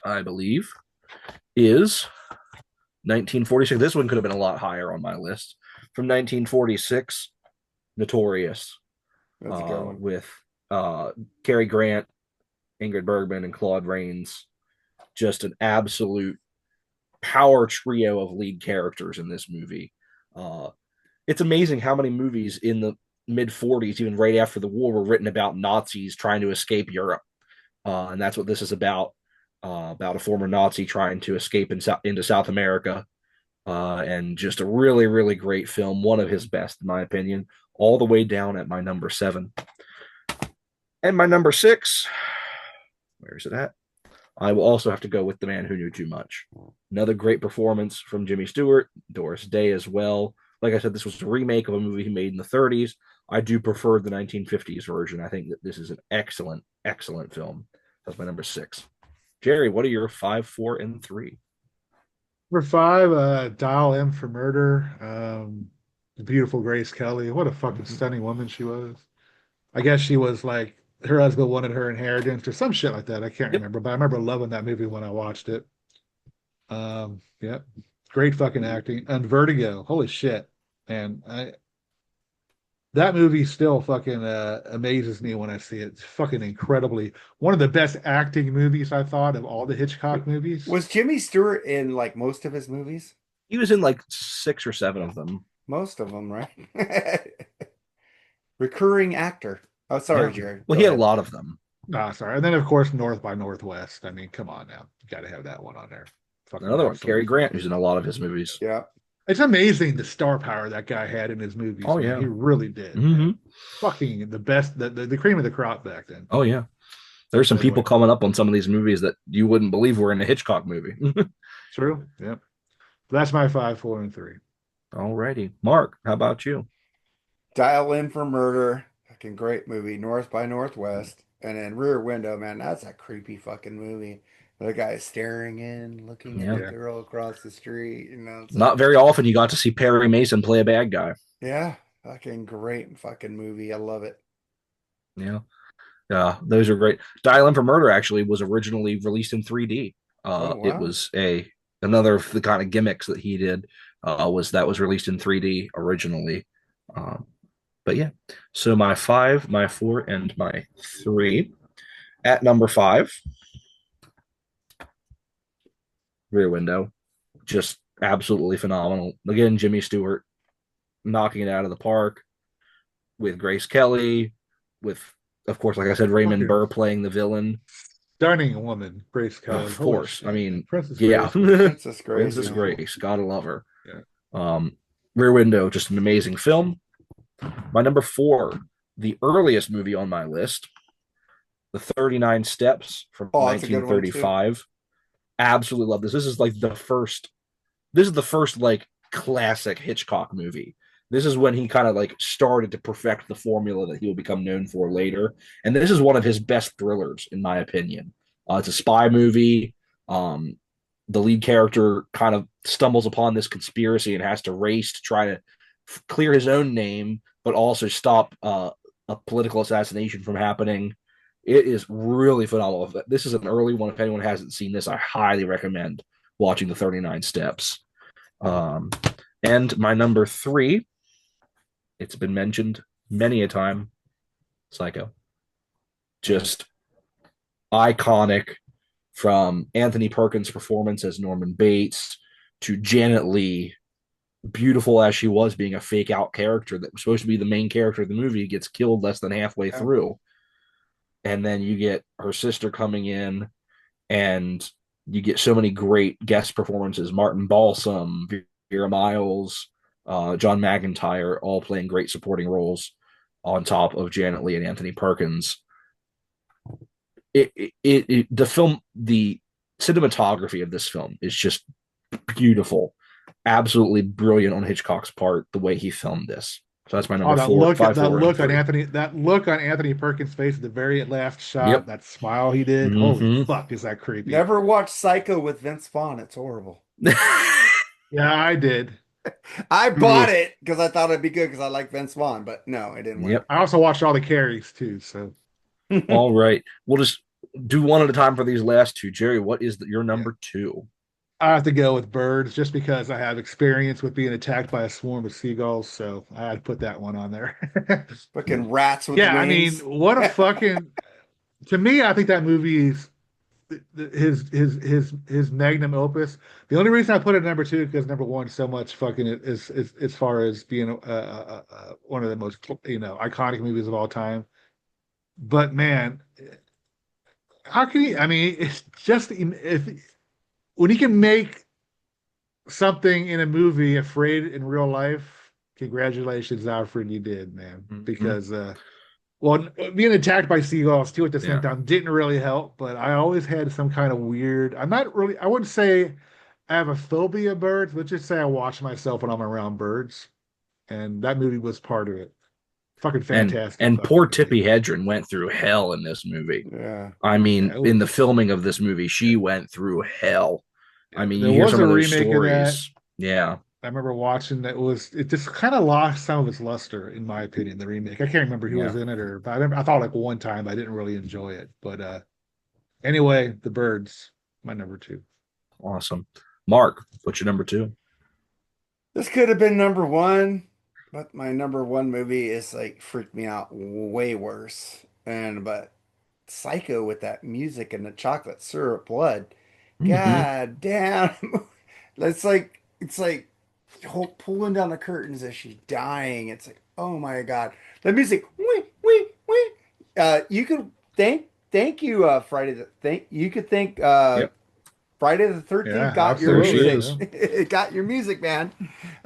I believe, is 1946. This one could have been a lot higher on my list. From 1946, Notorious, That's a good one. with Cary Grant, Ingrid Bergman, and Claude Rains. Just an absolute power trio of lead characters in this movie. Uh, it's amazing how many movies in the mid 40s, even right after the war, were written about Nazis trying to escape Europe. And that's what this is about a former Nazi trying to escape into South America. And just a really, really great film, one of his best, in my opinion, all the way down at my number 7. And my number 6, where is it at? I will also have to go with The Man Who Knew Too Much. Another great performance from Jimmy Stewart, Doris Day as well. Like I said, this was a remake of a movie he made in the 30s. I do prefer the 1950s version. I think that this is an excellent, excellent film. That's my number 6. Jerry, what are your 5, 4, and 3? Number 5, Dial M for Murder. The beautiful Grace Kelly. What a fucking stunning woman she was. I guess she was like her husband wanted her inheritance or some shit like that. I can't Yep. remember, but I remember loving that movie when I watched it. Yeah, great fucking acting. And Vertigo, holy shit, man! That movie still fucking amazes me when I see it. It's fucking incredibly one of the best acting movies I thought of all the Hitchcock movies. Was Jimmy Stewart in like most of his movies? He was in like 6 or 7 of them. Most of them, right? Recurring actor. Oh, sorry, Yeah. Jared. Well, Go he had a ahead. lot of them. Ah, sorry. And then of course North by Northwest. I mean, come on now, you got to have that one on there. Fucking Another one, Cary absolutely. Grant, who's in a lot of his movies. Yeah. It's amazing the star power that guy had in his movies, Oh, man. yeah. He really did, Mm-hmm. man. Fucking the best, the cream of the crop back then. Oh, yeah. There's some people Anyway, coming up on some of these movies that you wouldn't believe were in a Hitchcock movie. true. Yep. That's my 5, 4, and 3. All righty. Mark, how about you? Dial In for Murder. Fucking great movie. North by Northwest. And then Rear Window, man, that's a creepy fucking movie. The guy is staring in, looking at Yeah. the Yeah. girl across the street. It's Not like, very often you got to see Perry Mason play a bad guy. yeah, fucking great fucking movie. I love it. Yeah. Yeah, those are great. Dial M for Murder actually was originally released in 3D. Oh It wow. was a another of the kind of gimmicks that he did was released in 3D originally. Um, but yeah, so my five, my four, and my three. At number five, Rear Window, just absolutely phenomenal. Again, Jimmy Stewart knocking it out of the park with Grace Kelly, with of course, like I said, Raymond Fucking Burr playing the villain. stunning woman, Grace Kelly. Of Holy course. I shit, man. mean, Princess yeah. Grace was Princess Grace, Princess yeah. beautiful. Grace, gotta love her. Yeah. Um, Rear Window, just an amazing film. My number four, the earliest movie on my list, The 39 Steps from Oh, that's a good one too. 1935. Absolutely love this. This is the first like classic Hitchcock movie. This is when he kind of like started to perfect the formula that he will become known for later. And this is one of his best thrillers, in my opinion. It's a spy movie. Um, the lead character kind of stumbles upon this conspiracy and has to race to try to clear his own name, but also stop a political assassination from happening. It is really phenomenal. This is an early one. If anyone hasn't seen this, I highly recommend watching the 39 Steps. Um, and my number three, it's been mentioned many a time, Psycho. Just iconic, from Anthony Perkins' performance as Norman Bates to Janet Leigh, beautiful as she was, being a fake out character that was supposed to be the main character of the movie, gets killed less than halfway Yeah. through. And then you get her sister coming in, and you get so many great guest performances. Martin Balsam, Vera Miles, John McIntyre, all playing great supporting roles on top of Janet Leigh and Anthony Perkins. The cinematography of this film is just beautiful, absolutely brilliant on Hitchcock's part, the way he filmed this. So that's my Oh, number four, five, that four, and look on three. Anthony Perkins' face at the very last shot, Yep. that smile he did. Holy Mm-hmm. fuck, is that creepy? Never watched Psycho with Vince Vaughn. It's horrible. Yeah, I did. I bought Oof. it because I thought it'd be good because I like Vince Vaughn, but no, it didn't Yep. work. I also watched all the carries too, so All right. We'll just do one at a time for these last two. Jerry, what is your yeah. number two? I have to go with birds just because I have experience with being attacked by a swarm of seagulls, so I had to put that one on there. Fucking rats with Yeah, I mean, wings. what a fucking to me, I think that movie is his magnum opus. The only reason I put it at number two because number one so much fucking is as far as being one of the most iconic movies of all time. But man, how can he? I mean, it's just if when he can make something in a movie afraid in real life, congratulations, Alfred, you did, man. Mm-hmm. Because well, being attacked by seagulls too at the same Yeah. time didn't really help, but I always had some kind of weird. I'm not really. I wouldn't say I have a phobia of birds. Let's just say I watch myself when I'm around birds, and that movie was part of it. Fucking fantastic And fucking poor movie. Tippi Hedren went through hell in this movie. Yeah. I Yeah, mean, it in was. the filming of this movie, she went through hell. I Yeah, mean, there you hear was some a of those remake of that. stories. Yeah. I remember watching that was it just kind of lost some of its luster, in my opinion, the remake. I can't remember who Yeah. was in it or but I thought like one time I didn't really enjoy it. But anyway, The Birds, my number two. Awesome. Mark, what's your number two? This could have been number one, but my number one movie is like freaked me out way worse. And but Psycho with that music and the chocolate syrup blood. Mm-hmm. God damn. It's like pulling down the curtains as she's dying. It's like, oh my God. The music, wee, wee, wee. You could thank you, Friday the thank you could thank Yep. Friday the 13th Yeah, got your There she absolutely. music. is. Yeah. It got your music, man.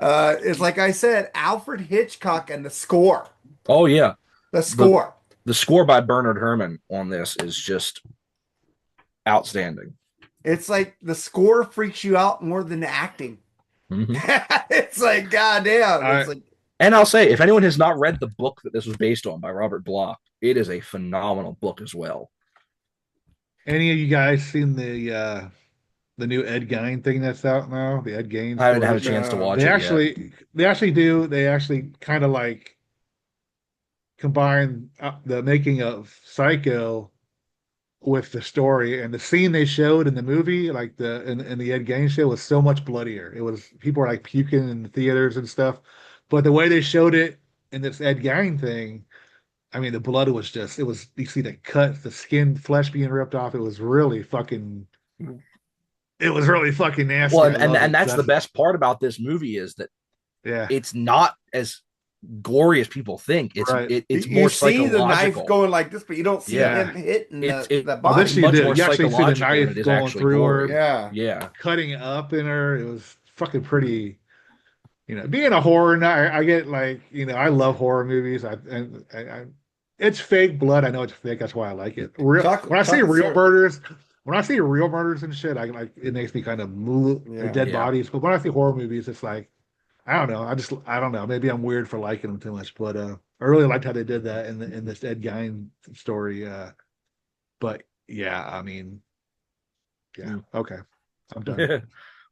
It's like I said, Alfred Hitchcock and the score. Oh yeah. The The score. the score by Bernard Herrmann on this is just outstanding. It's like the score freaks you out more than the acting. Mm-hmm. It's like, goddamn. It's I like, And I'll say, if anyone has not read the book that this was based on by Robert Bloch, it is a phenomenal book as well. any of you guys seen the new Ed Gein thing that's out now? The Ed Gein I haven't had a stories? chance to no. watch it yet. They actually kind of like combine the making of Psycho with the story, and the scene they showed in the movie, like in the Ed Gein show, was so much bloodier. It was people were like puking in the theaters and stuff, but the way they showed it in this Ed Gein thing, I mean, the blood was just, it was, you see the cuts, the skin, flesh being ripped off. It was really fucking nasty. Well, I love and it. that's the best part about this movie is that Yeah, it's not as gory as people think. right. It's You more see the knife psychological. going like this, but you don't see Yeah. him hitting It's the Oh, this body. you much did. more You actually see the psychological than knife it is going actually through gory. her, Yeah. Yeah. cutting up in her. It was fucking pretty. Being a horror nut, I get like, I love horror movies. It's fake blood. I know it's fake. That's why I like it. When I see Chocolate real syrup. murders, when I see real murders and shit, I like it makes me kind of move Yeah. dead Yeah. bodies. But when I see horror movies, it's like I don't know. I don't know. Maybe I'm weird for liking them too much, but I really liked how they did that in this Ed Gein story. But yeah, I mean, yeah, okay, I'm done.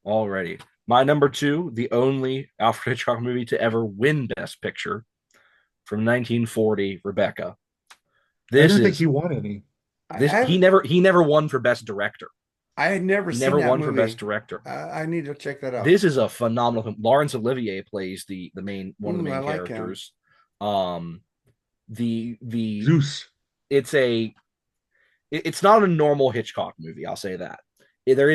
Alrighty. My number two, the only Alfred Hitchcock movie to ever win Best Picture from 1940, Rebecca. I This didn't think is he won any. this he never won for Best Director. I had never He seen never that won movie. for Best Director. I need to check that out. This is a phenomenal. Laurence Olivier plays the main one of the Ooh, I main like characters. The Zeus. it's not a normal Hitchcock movie. I'll say that. There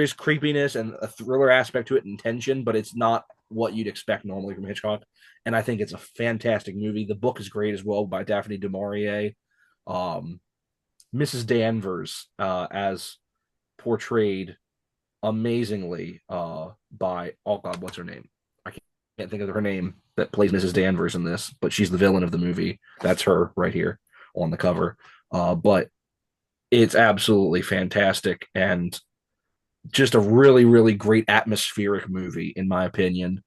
is creepiness and a thriller aspect to it and tension, but it's not what you'd expect normally from Hitchcock. And I think it's a fantastic movie. The book is great as well by Daphne du Maurier. Mrs. Danvers as portrayed amazingly by what's her name? I can't think of her name that plays Mrs. Danvers in this, but she's the villain of the movie. That's her right here on the cover. But it's absolutely fantastic and just a really, really great atmospheric movie, in my opinion.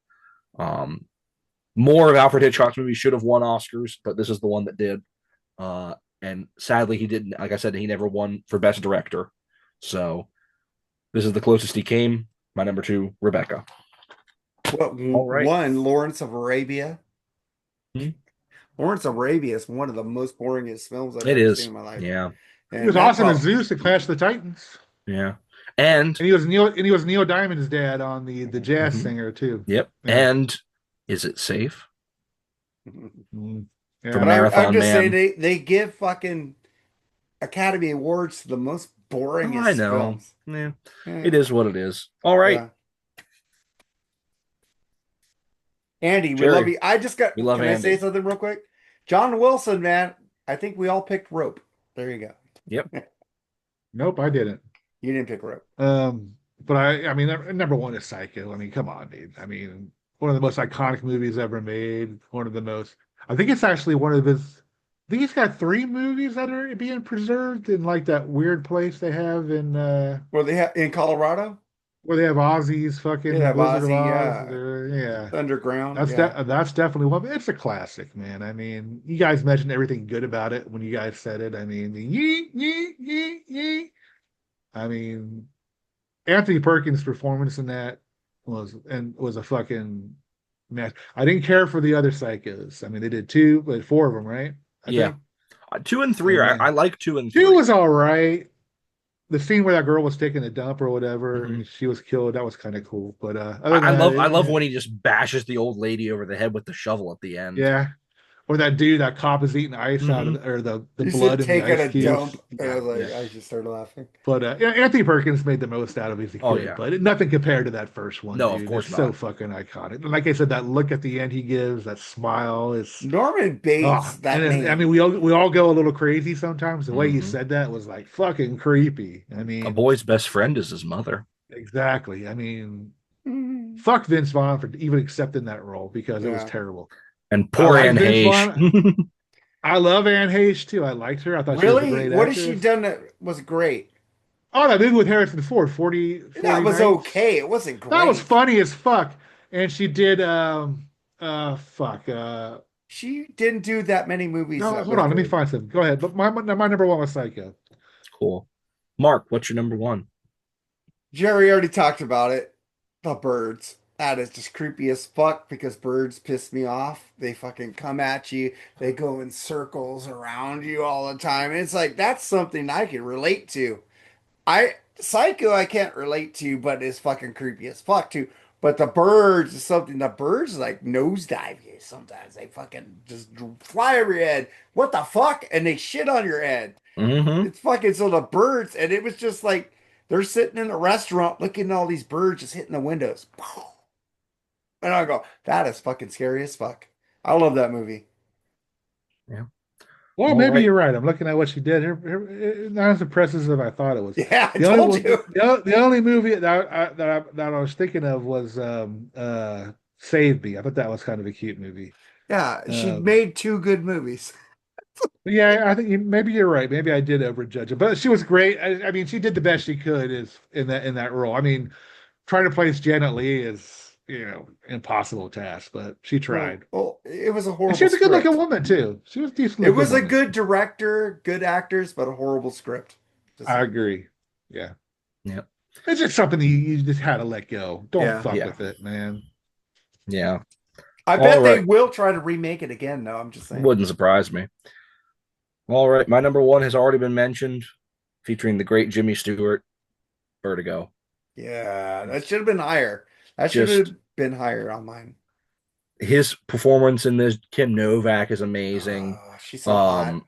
More of Alfred Hitchcock's movies should have won Oscars, but this is the one that did. And sadly, he didn't. Like I said, he never won for Best Director. So this is the closest he came. My number two, Rebecca. What right. one? Lawrence of Arabia. Hmm? Lawrence of Arabia is one of the most boringest films I've It ever is. seen in my life. Yeah. And He was that awesome as probably- Zeus to Clash the Titans, Yeah. And and he was Neil Diamond's dad on the jazz Mhm. singer too. yep. Yeah. And is it safe? Mm. For Yeah. But Marathon I'm just Man. saying they give fucking Academy Awards to the most boringest I know. films. Yeah. Yeah. It is what it is. All right. Yeah. Andy, we Jerry, love you. I just got. we love Can I say Andy. something real quick? John Wilson, man. I think we all picked Rope. There you go. Yep. Nope, I didn't. You didn't pick Rope. But I mean, number one is Psycho. I mean, come on, dude. I mean, one of the most iconic movies ever made. One of the most. I think it's actually one of his. I think he's got 3 movies that are being preserved in like that weird place they have in Well, they have in Colorado. where they have Ozzy's fucking They have Wizard of Ozzy, Oz. yeah. Yeah. Underground. That's yeah. that's definitely one. It's a classic, man. I mean, you guys mentioned everything good about it when you guys said it. I mean, the yee yee yee yee. I mean, Anthony Perkins' performance in that was a fucking match. I didn't care for the other psychos. I mean, they did 2, but 4 of them, right? I Yeah. think. 2 and 3 Yeah. I like 2 and 3. 2 was all right. The scene where that girl was taking a dump or whatever, Mhm. and she was killed, that was kind of cool. But other I than love that, I love when he just bashes the old lady over the head with the shovel at the end. yeah. Or that cop is eating ice out of or the You blood said in the taking ice a cubes. dump. And I was like, Yeah. I just started laughing. But yeah, Anthony Perkins made the most out of it as a kid, Oh, yeah. but nothing compared to that first one. No, of dude. course It's so not. fucking iconic. And like I said, that look at the end he gives, that smile is. Norman Bates. Oh, That and name. I mean, we all go a little crazy sometimes. The way he Mhm. said that was like fucking creepy. I A mean, boy's best friend is his mother. exactly. I mean, Mhm. fuck Vince Vaughn for even accepting that role because it was Yeah. terrible. And poor I like Anne Vince Heche. I love Anne Heche too. I liked her. I thought she was a Really? great What has actress. she done that was great? Oh, that movie with Harrison Ford, 40 That was Nights. okay. It wasn't great. That was funny as fuck. And she did fuck. She didn't do that many movies. No, that hold were on, let me good. find some. Go ahead. But my number one was Psycho. Cool. Mark, what's your number 1? Jerry already talked about it. The Birds. That is just creepy as fuck because birds piss me off. They fucking come at you. They go in circles around you all the time. It's like that's something I can relate to. I Psycho I can't relate to, but it's fucking creepy as fuck too. But the birds is something the birds like nosedive you. Sometimes they fucking just fly over your head. What the fuck? And they shit on your head. Hmm. It's fucking so the birds, and it was just like they're sitting in a restaurant looking at all these birds just hitting the windows. And I go, that is fucking scary as fuck. I love that movie. Yeah. Well, All maybe right. you're right. I'm looking at what she did. Not as impressive as I thought it was. Yeah, I The only told one, you. the only movie that I was thinking of was Save Me. I thought that was kind of a cute movie. Yeah, she Um, made two good movies. but yeah, I think maybe you're right. Maybe I did overjudge it, but she was great. I mean, she did the best she could is in that role. I mean, trying to place Janet Leigh is impossible task, but she Well, tried. well, it was a And she horrible was a good looking script. woman too. She was a decent It looking was a woman. good director, good actors, but a horrible script. Just I agree. Yeah. Yeah. It's just something you just had to let go. Don't yeah. fuck Yeah. with it, man. Yeah. I All bet they right. will try to remake it again, though. I'm just saying. Wouldn't surprise me. All right. My number one has already been mentioned, featuring the great Jimmy Stewart, Vertigo. Yeah, that It's should have been higher. That should just have been higher on mine. his performance in this. Kim Novak is amazing. Oh, she's so hot. Um,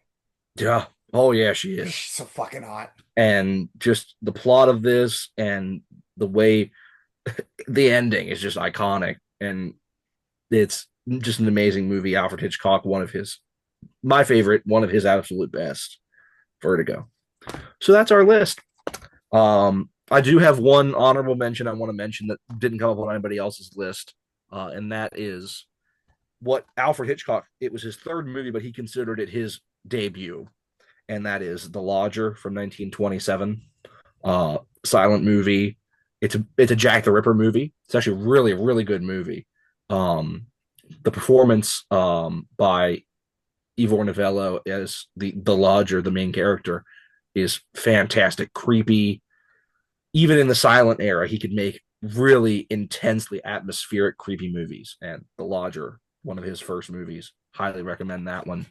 yeah. Oh yeah, she is. She's so fucking hot. And just the plot of this and the way the ending is just iconic. And it's just an amazing movie. Alfred Hitchcock, my favorite, one of his absolute best. Vertigo. So that's our list. I do have one honorable mention I want to mention that didn't come up on anybody else's list, and that is what Alfred Hitchcock. It was his third movie, but he considered it his debut, and that is The Lodger from 1927. Silent movie. It's a Jack the Ripper movie. It's actually really really good movie. Um, the performance by Ivor Novello as the lodger, the main character, is fantastic, creepy. Even in the silent era, he could make really intensely atmospheric, creepy movies. And The Lodger, one of his first movies, highly recommend that one.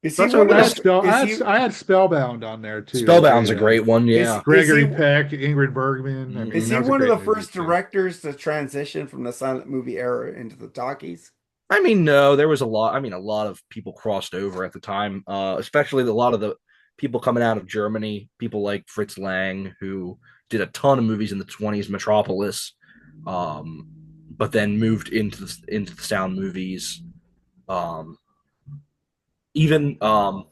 Is he That's our one of I the? had list. spell Is he? I had Spellbound on there too. Spellbound's a great one, Is yeah. is he? Gregory Peck, Ingrid Bergman. I Is mean, Mm-hmm. he that was a one of great the movie first too. directors to transition from the silent movie era into the talkies? I mean, no, there was a lot. I mean, a lot of people crossed over at the time, especially a lot of the people coming out of Germany, people like Fritz Lang, who did a ton of movies in the 20s, Metropolis, um, but then moved into the sound movies. Um, even Lon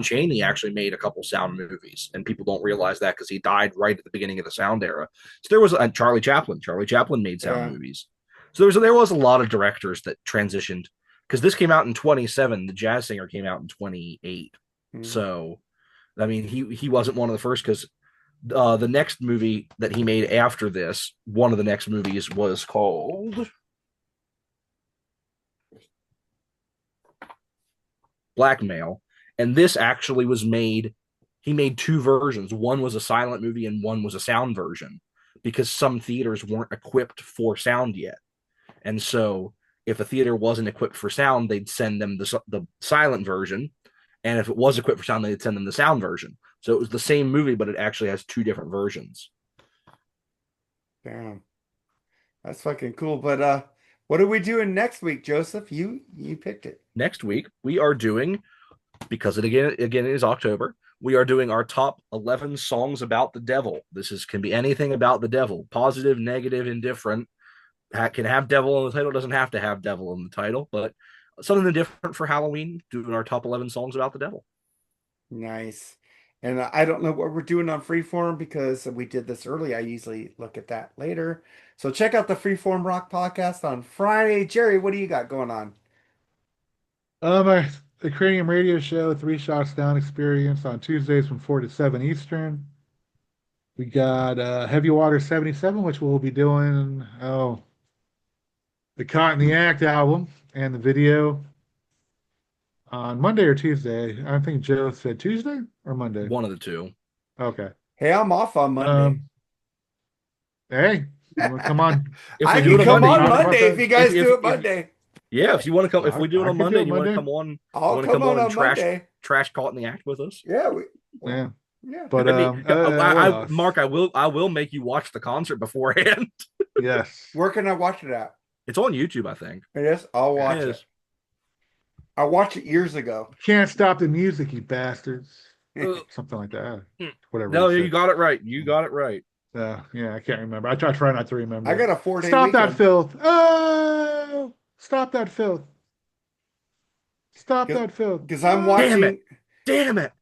Chaney actually made a couple sound movies, and people don't realize that because he died right at the beginning of the sound era. So there was Charlie Chaplin. Charlie Chaplin made sound Yeah. movies. So there was a lot of directors that transitioned because this came out in 27. The Jazz Singer came out in 28. Hmm. So I mean, he wasn't one of the first because the next movie that he made after this, one of the next movies was called Blackmail, and this actually was made. He made two versions. One was a silent movie, and one was a sound version, because some theaters weren't equipped for sound yet, and so if a theater wasn't equipped for sound, they'd send them the silent version, and if it was equipped for sound, they'd send them the sound version. So it was the same movie, but it actually has two different versions. Damn, that's fucking cool. But what are we doing next week, Joseph? You picked it. Next week we are doing, because it again is October. We are doing our top 11 songs about the devil. This is can be anything about the devil, positive, negative, indifferent. Can have devil in the title, doesn't have to have devil in the title, but something different for Halloween. Doing our top 11 songs about the devil. Nice. And I don't know what we're doing on Freeform because we did this early. I usually look at that later. So check out the Freeform Rock podcast on Friday. Jerry, what do you got going on? The Cranium Radio Show, Three Shots Down Experience on Tuesdays from 4 to 7 Eastern. We got Heavy Water 77, which we'll be doing, the Caught in the Act album and the video on Monday or Tuesday. I think Joe said Tuesday or Monday. One of the two. Okay. Hey, I'm off on Monday. Um, Hey, well, come on. If I we do can it on come Monday, you on talk want about Monday if that. you guys do it Monday. yeah, if you want to come, if we do it I on could do Monday, it and you want to Monday. come on, I'll come on and Monday. trash caught in the act with us. Yeah, well, Yeah. yeah. But I mean, what else? Mark, I will make you watch the concert beforehand. Yes. Where can I watch it at? It's on YouTube, I think. It is. I'll watch It it. is. I watched it years ago. Can't stop the music, you bastards. Uh, Something like that. Whatever no, he you said. got it right. You got it right. Yeah, I can't remember. I try not to remember. I got a 4-day Stop that weekend filth. Oh, stop that filth. Stop that filth. because I'm Damn it. watching. Damn it.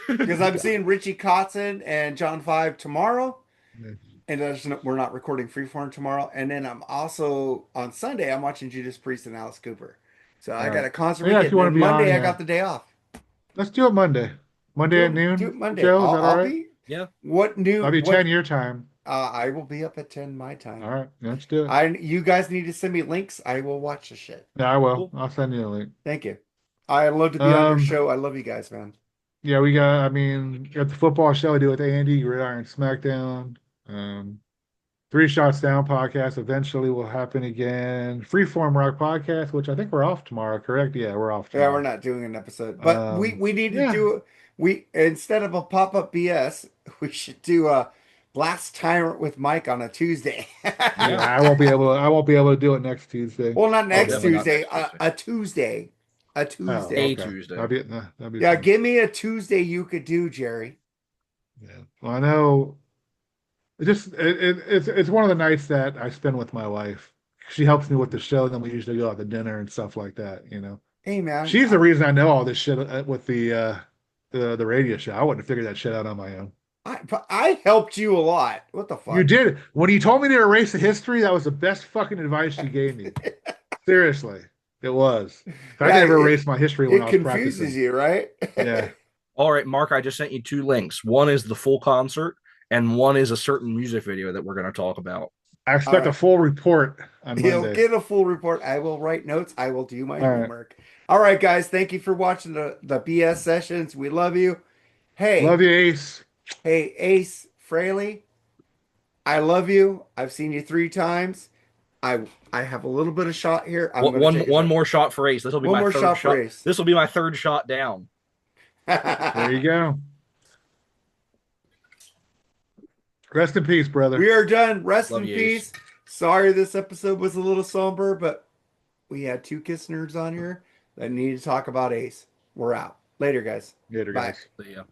Because I'm seeing Richie Kotzen and John Five tomorrow, Yeah. and we're not recording Freeform tomorrow. And then I'm also on Sunday. I'm watching Judas Priest and Alice Cooper. So I All got right. a concert Yeah, if weekend. you want Then to be on, Monday I yeah. got the day off. Let's do it Monday. Monday at Do noon. it Monday. Joe, is that all I'll right? be. Yeah. What new? I'll be What? 10 your time. I will be up at 10 my time. All right, let's do it. You guys need to send me links. I will watch the shit. Yeah, I will. Cool. I'll send you a link. Thank you. I love to be on your show. I love you guys, man. Yeah, I mean, got the football show I do with Andy, Gridiron SmackDown. Three Shots Down podcast eventually will happen again. Freeform Rock podcast, which I think we're off tomorrow, correct? Yeah, we're off Yeah, tomorrow. we're not doing an episode, but we need to yeah. do we instead of a pop-up BS, we should do a Blast Tyrant with Mike on a Tuesday. Yeah, I won't be able to do it next Tuesday. Well, not next definitely not Tuesday, next Tuesday. a Tuesday. A Oh, Tuesday. A okay. Tuesday. That'd be Yeah, fun. give me a Tuesday you could do, Jerry. Yeah. Well, I know it's one of the nights that I spend with my wife. She helps me with the show, then we usually go out to dinner and stuff like that, you know. Hey man, She's the reason I know all this shit with the radio show. I wouldn't have figured that shit out on my own. I helped you a lot. What the fuck? You did. When you told me to erase the history, that was the best fucking advice you gave me. Seriously, it was. I Yeah, never erased my history when It I was confuses practicing. you, right? Yeah. All right, Mark, I just sent you two links. One is the full concert, and one is a certain music video that we're going to talk about. I expect a full report on You'll Monday. get a full report. I will write notes. I will do my All right. homework. All right, guys. Thank you for watching the BS sessions. We love you. Hey, Love you, Ace. hey, Ace Frehley. I love you. I've seen you 3 times. I have a little bit of shot here. I'm gonna take a One shot. more shot for Ace. This will be One my more third shot for shot. Ace. This will be my third shot down. There you go. Rest in peace, brother. We are done. Rest Love in you, peace. Sorry this episode was a little somber, but we had 2 Kiss nerds on here that need to talk about Ace. We're out. Later, guys. Later, Bye. guys. So, yeah.